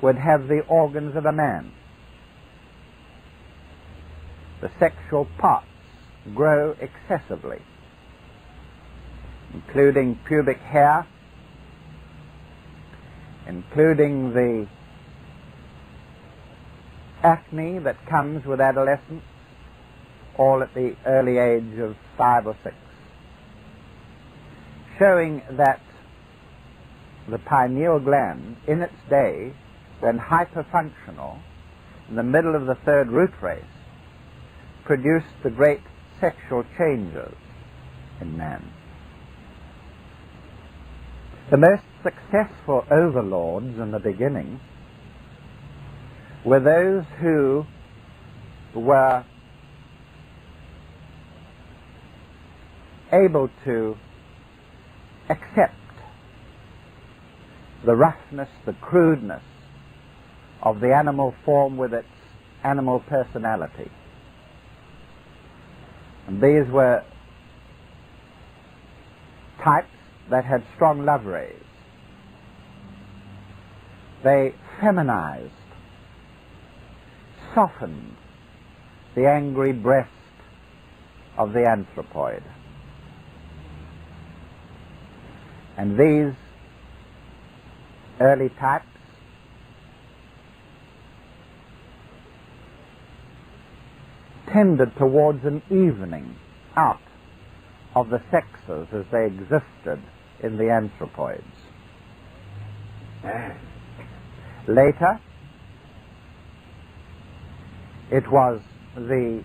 Speaker 1: would have the organs of a man. The sexual parts grow excessively, including pubic hair, including the acne that comes with adolescence, all at the early age of 5 or 6, showing that the pineal gland, in its day, when hyperfunctional, in the middle of the 3rd root race, produced the great sexual changes in man. The most successful overlords in the beginning were those who were able to accept the roughness, the crudeness of the animal form with its animal personality. And these were types that had strong love rays. They feminized, softened the angry breast of the anthropoid. And these early types tended towards an evening out of the sexes as they existed in the anthropoids. Later, it was the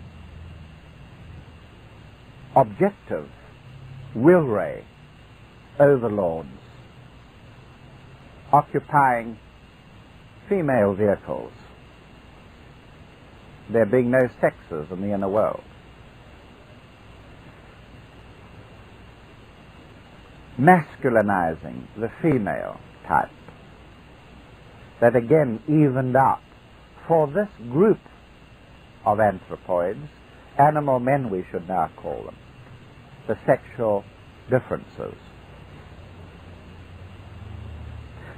Speaker 1: objective will ray overlords occupying female vehicles, there being no sexes in the inner world. Masculinizing the female type, that again evened out for this group of anthropoids, animal men we should now call them, the sexual differences.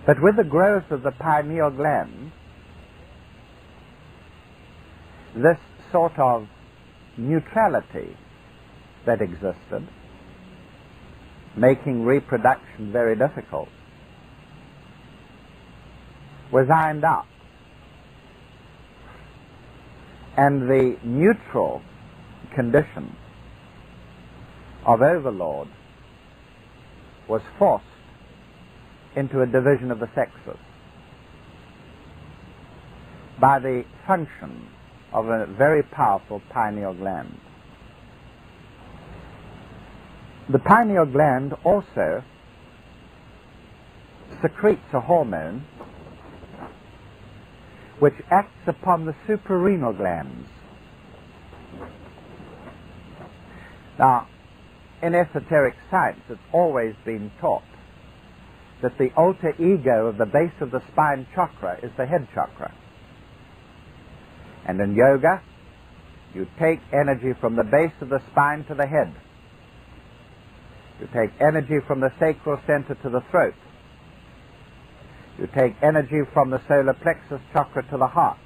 Speaker 1: But with the growth of the pineal gland, this sort of neutrality that existed, making reproduction very difficult, was ironed out. And the neutral condition of overlord was forced into a division of the sexes by the function of a very powerful pineal gland. The pineal gland also secretes a hormone which acts upon the suprarenal glands. Now, in esoteric science, it's always been taught that the alter ego of the base of the spine chakra is the head chakra. And in yoga, you take energy from the base of the spine to the head. You take energy from the sacral center to the throat. You take energy from the solar plexus chakra to the heart.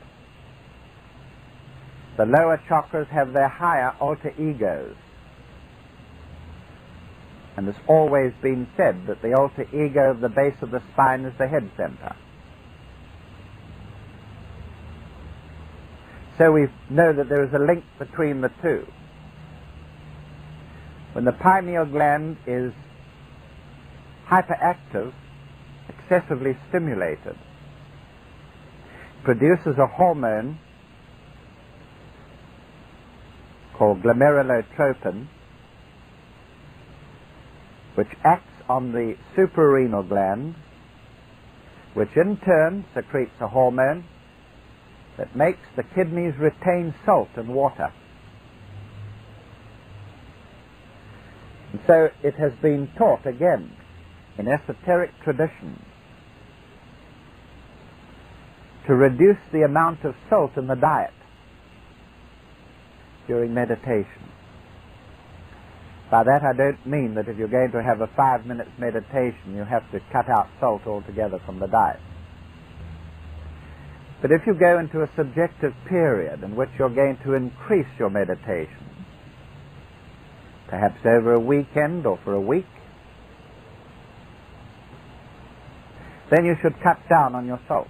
Speaker 1: The lower chakras have their higher alter egos. And it's always been said that the alter ego of the base of the spine is the head center. So we know that there is a link between the two. When the pineal gland is hyperactive, excessively stimulated, produces a hormone called glomerulotropin, which acts on the suprarenal gland, which in turn secretes a hormone that makes the kidneys retain salt and water. And so it has been taught again in esoteric traditions to reduce the amount of salt in the diet during meditation. By that I don't mean that if you're going to have a 5 minutes meditation you have to cut out salt altogether from the diet. But if you go into a subjective period in which you're going to increase your meditation, perhaps over a weekend or for a week, then you should cut down on your salt.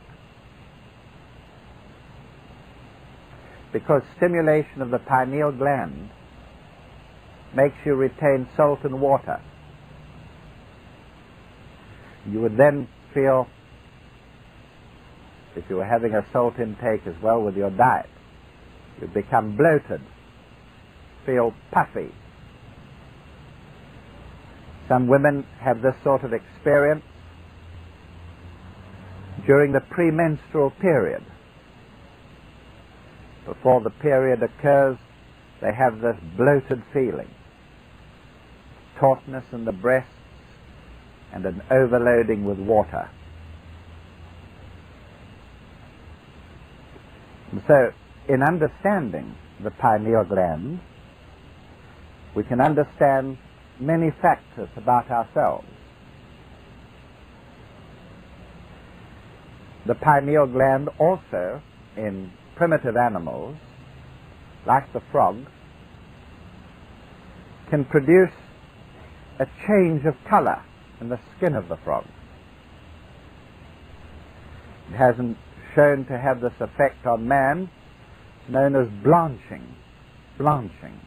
Speaker 1: Because stimulation of the pineal gland makes you retain salt and water. You would then feel, if you were having a salt intake as well with your diet, you'd become bloated, feel puffy. Some women have this sort of experience during the premenstrual period. Before the period occurs, they have this bloated feeling, tautness in the breasts, and an overloading with water. And so, in understanding the pineal gland, we can understand many factors about ourselves. The pineal gland also, in primitive animals, like the frog, can produce a change of color in the skin of the frog. It hasn't shown to have this effect on man, known as blanching. Blanching.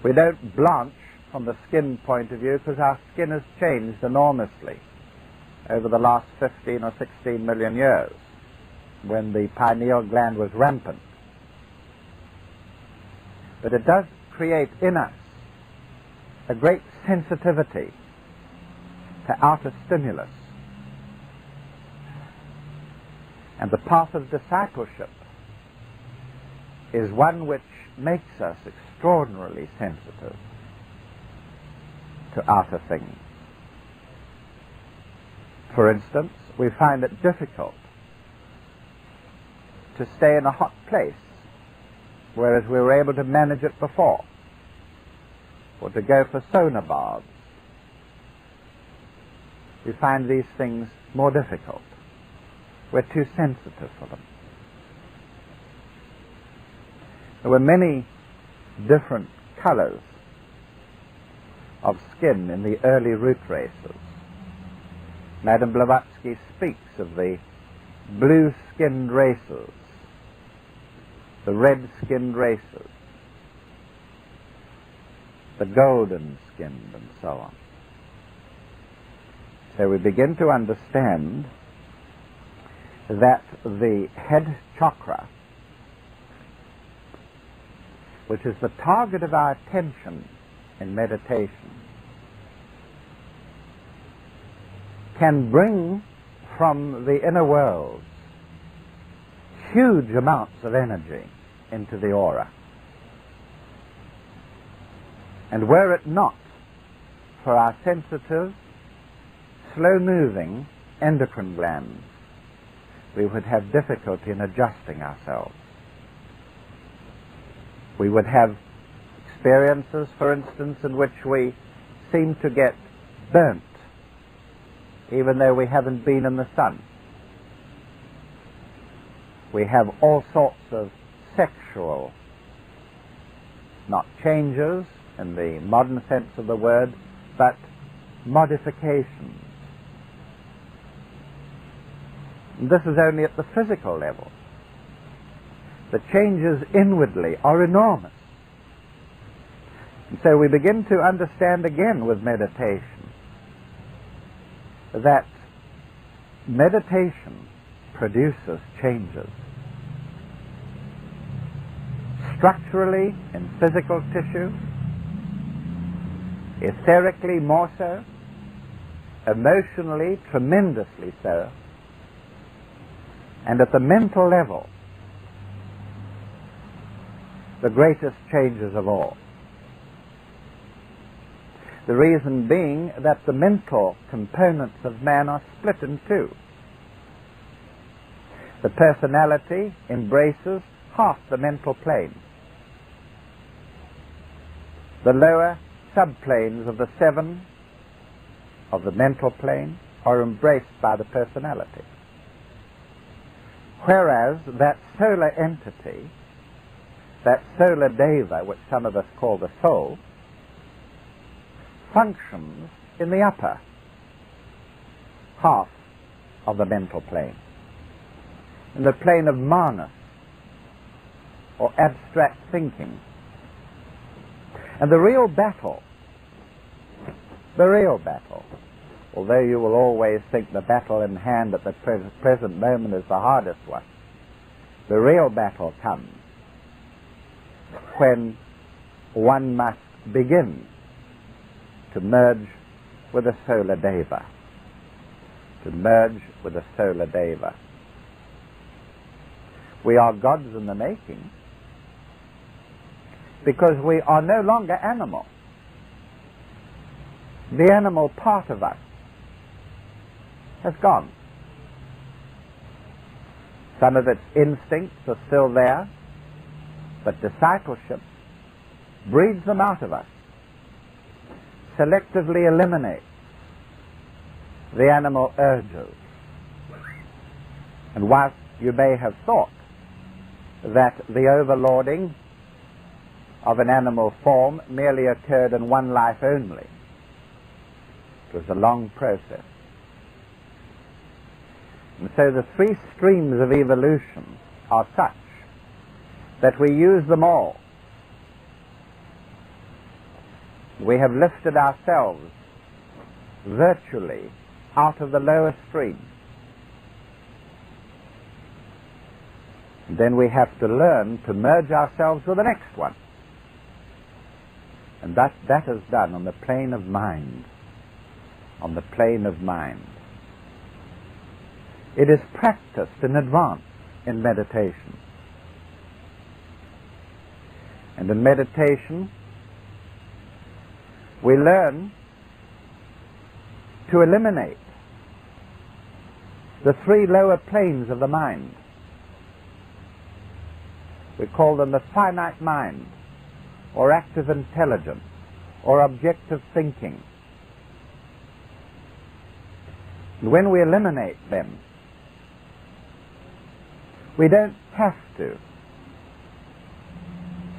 Speaker 1: We don't blanch from the skin point of view because our skin has changed enormously over the last 15 or 16 million years, when the pineal gland was rampant. But it does create in us a great sensitivity to outer stimulus. And the path of discipleship is one which makes us extraordinarily sensitive to outer things. For instance, we find it difficult to stay in a hot place, whereas we were able to manage it before, or to go for sauna baths. We find these things more difficult. We're too sensitive for them. There were many different colors of skin in the early root races. Madame Blavatsky speaks of the blue-skinned races, the red-skinned races, the golden-skinned, and so on. So we begin to understand that the head chakra, which is the target of our attention in meditation, can bring from the inner world huge amounts of energy into the aura. And were it not for our sensitive, slow-moving endocrine glands, we would have difficulty in adjusting ourselves. We would have experiences, for instance, in which we seem to get burnt, even though we haven't been in the sun. We have all sorts of sexual, not changes in the modern sense of the word, but modifications. And this is only at the physical level. The changes inwardly are enormous. And so we begin to understand again with meditation that meditation produces changes. Structurally in physical tissue, etherically more so, emotionally tremendously so, and at the mental level, the greatest changes of all. The reason being that the mental components of man are split in two. The personality embraces half the mental plane, The lower subplanes of the seven of the mental plane are embraced by the personality. Whereas that solar entity, that solar deva, which some of us call the soul, functions in the upper half of the mental plane, in the plane of manas, or abstract thinking. And the real battle, although you will always think the battle in hand at the present moment is the hardest one, the real battle comes when one must begin to merge with the solar deva, We are gods in the making because we are no longer animal. The animal part of us has gone. Some of its instincts are still there, but discipleship breeds them out of us, selectively eliminates the animal urges. And whilst you may have thought that the overlording of an animal form merely occurred in one life only, it was a long process. And so the three streams of evolution are such that we use them all. We have lifted ourselves virtually out of the lower stream. And then we have to learn to merge ourselves with the next one. And that is done on the plane of mind. It is practiced in advance in meditation. And in meditation, we learn to eliminate the three lower planes of the mind. We call them the finite mind, or active intelligence, or objective thinking. And when we eliminate them, we don't have to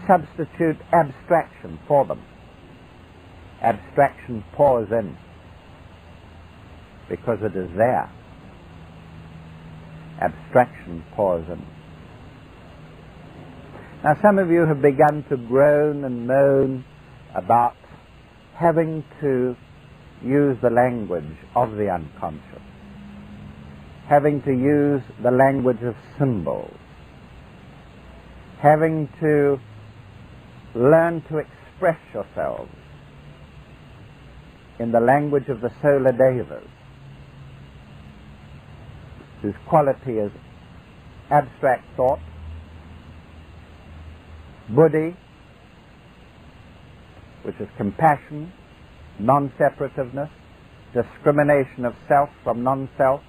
Speaker 1: substitute abstraction for them. Abstraction pours in because it is there. Abstraction pours in. Now some of you have begun to groan and moan about having to use the language of the unconscious, having to use the language of symbols, having to learn to express yourselves in the language of the solar devas, whose quality is abstract thought, buddhi, which is compassion, non-separativeness, discrimination of self from non-self,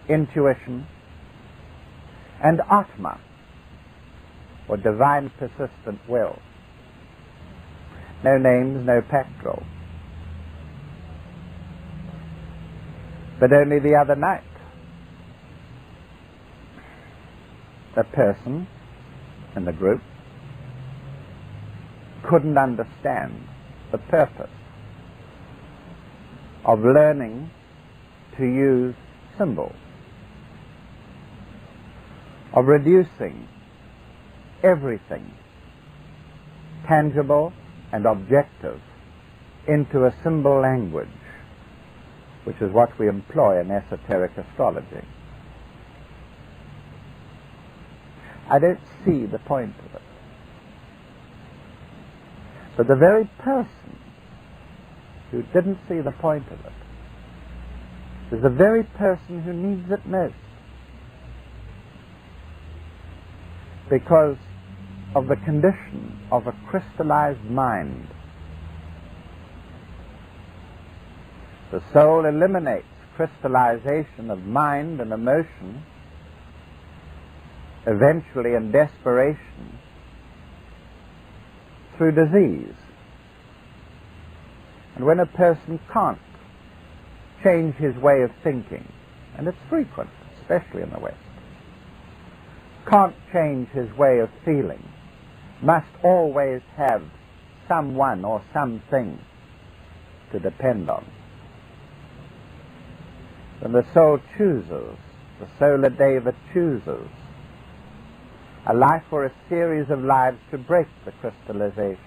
Speaker 1: intuition, and atma, or divine persistent will. No names, no pectoral. But only the other night, a person in the group couldn't understand the purpose of learning to use symbols, of reducing everything tangible and objective into a symbol language, which is what we employ in esoteric astrology. I don't see the point of it. But the very person who didn't see the point of it is the very person who needs it most, because of the condition of a crystallized mind. The soul eliminates crystallization of mind and emotion, eventually in desperation, through disease, And when a person can't change his way of thinking, and it's frequent, especially in the West, can't change his way of feeling, must always have someone or something to depend on. When the soul chooses, the solar deva chooses a life or a series of lives to break the crystallization.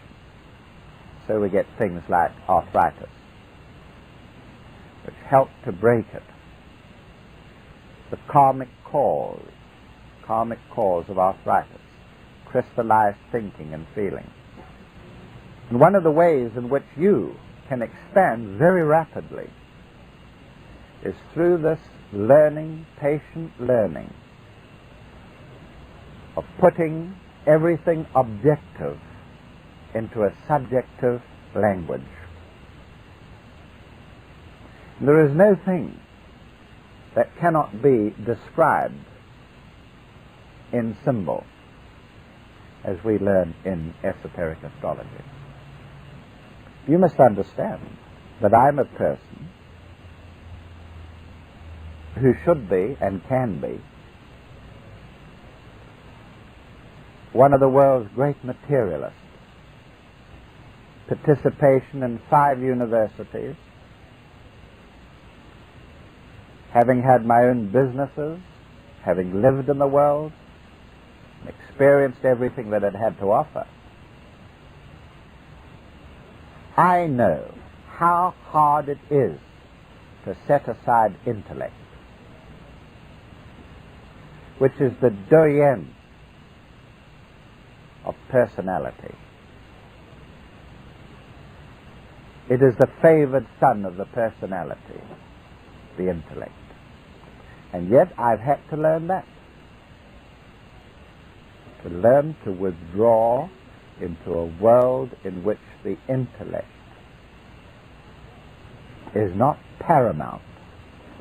Speaker 1: So we get things like arthritis, which help to break it. The karmic cause of arthritis, crystallized thinking and feeling. And one of the ways in which you can expand very rapidly is through this learning, patient learning, of putting everything objective into a subjective language. There is no thing that cannot be described in symbol, as we learn in esoteric astrology. You must understand that I'm a person who should be and can be one of the world's great materialists. Participation in 5 universities, having had my own businesses, having lived in the world, experienced everything that it had to offer. I know how hard it is to set aside intellect, which is the doyen of personality. It is the favored son of the personality, the intellect. And yet I've had to learn that. To learn to withdraw into a world in which the intellect is not paramount.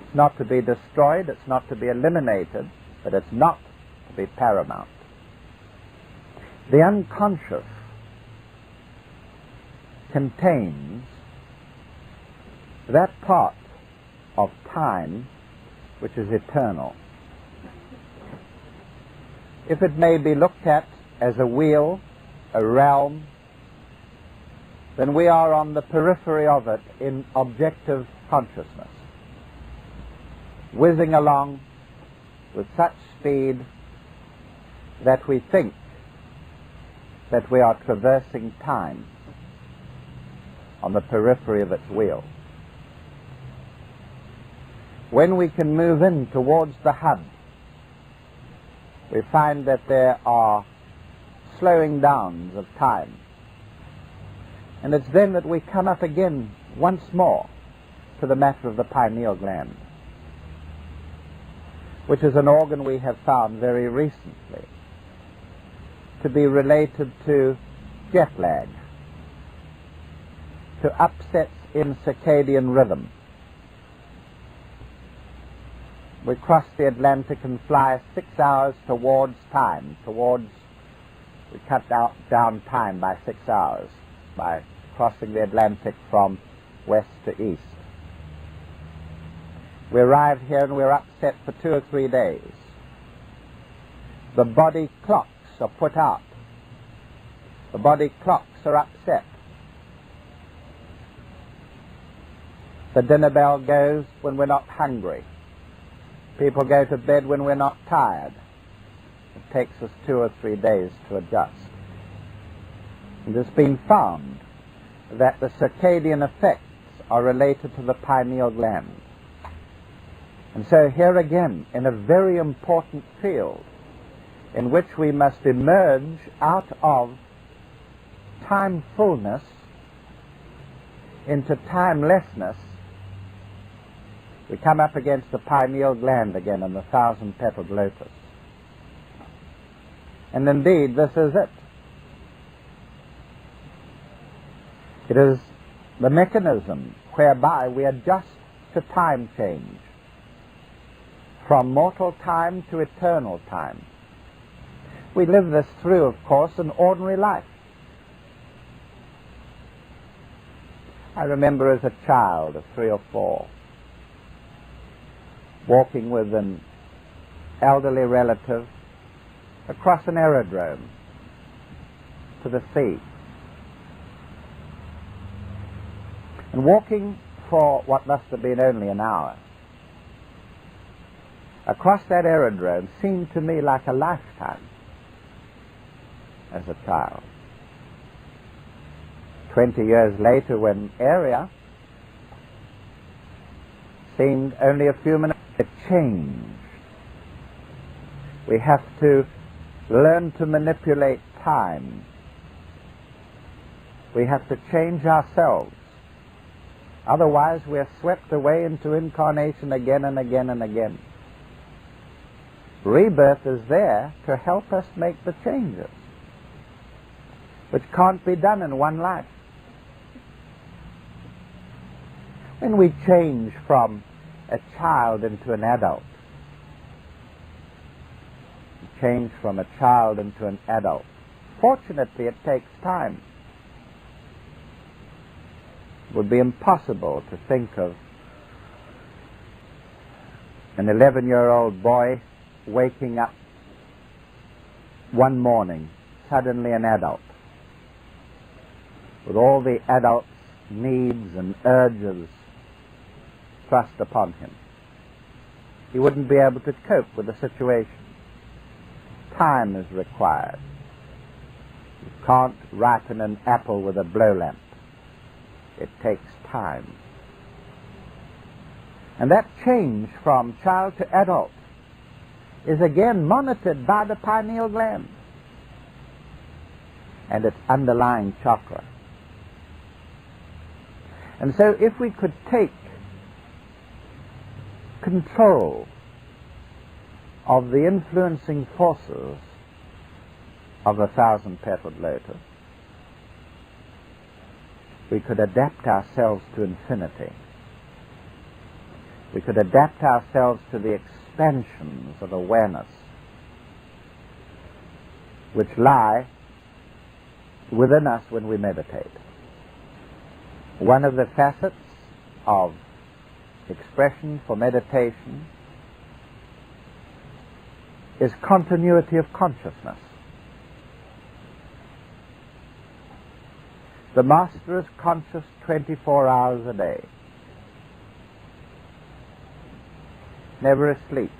Speaker 1: It's not to be destroyed, it's not to be eliminated, but it's not to be paramount. The unconscious contains that part of time which is eternal. If it may be looked at as a wheel, a realm, then we are on the periphery of it in objective consciousness, whizzing along with such speed that we think that we are traversing time on the periphery of its wheel. When we can move in towards the hub, we find that there are slowing downs of time. And it's then that we come up again once more to the matter of the pineal gland, which is an organ we have found very recently to be related to jet lag, to upsets in circadian rhythm. We cross the Atlantic and fly 6 hours towards time, we cut down time by 6 hours by crossing the Atlantic from west to east. We arrive here and we're upset for 2 or 3 days. The body clocks are put out. The body clocks are upset. The dinner bell goes when we're not hungry. People go to bed when we're not tired. It takes us 2 or 3 days to adjust. It has been found that the circadian effects are related to the pineal gland. And so here again, in a very important field in which we must emerge out of time fullness into timelessness, we come up against the pineal gland again and the 1,000-petaled lotus. And indeed, this is it. It is the mechanism whereby we adjust to time change, from mortal time to eternal time. We live this through, of course, in ordinary life. I remember as a child of 3 or 4, walking with an elderly relative across an aerodrome to the sea, and walking for what must have been only an hour across that aerodrome seemed to me like a lifetime as a child. 20 years later, when area seemed only a few minutes, it changed. We have to learn to manipulate time. We have to change ourselves. Otherwise, we are swept away into incarnation again and again and again. Rebirth is there to help us make the changes, which can't be done in one life. When we change from a child into an adult, change from a child into an adult, fortunately it takes time. It would be impossible to think of an 11-year-old boy waking up one morning, suddenly an adult, with all the adult's needs and urges thrust upon him. He wouldn't be able to cope with the situation. Time is required. You can't ripen an apple with a blow lamp. It takes time. And that change from child to adult is again monitored by the pineal gland and its underlying chakra. And so if we could take control of the influencing forces of the 1,000-petaled lotus, we could adapt ourselves to infinity. We could adapt ourselves to the expansions of awareness which lie within us when we meditate. One of the facets of expression for meditation is continuity of consciousness. The Master is conscious 24 hours a day, never asleep.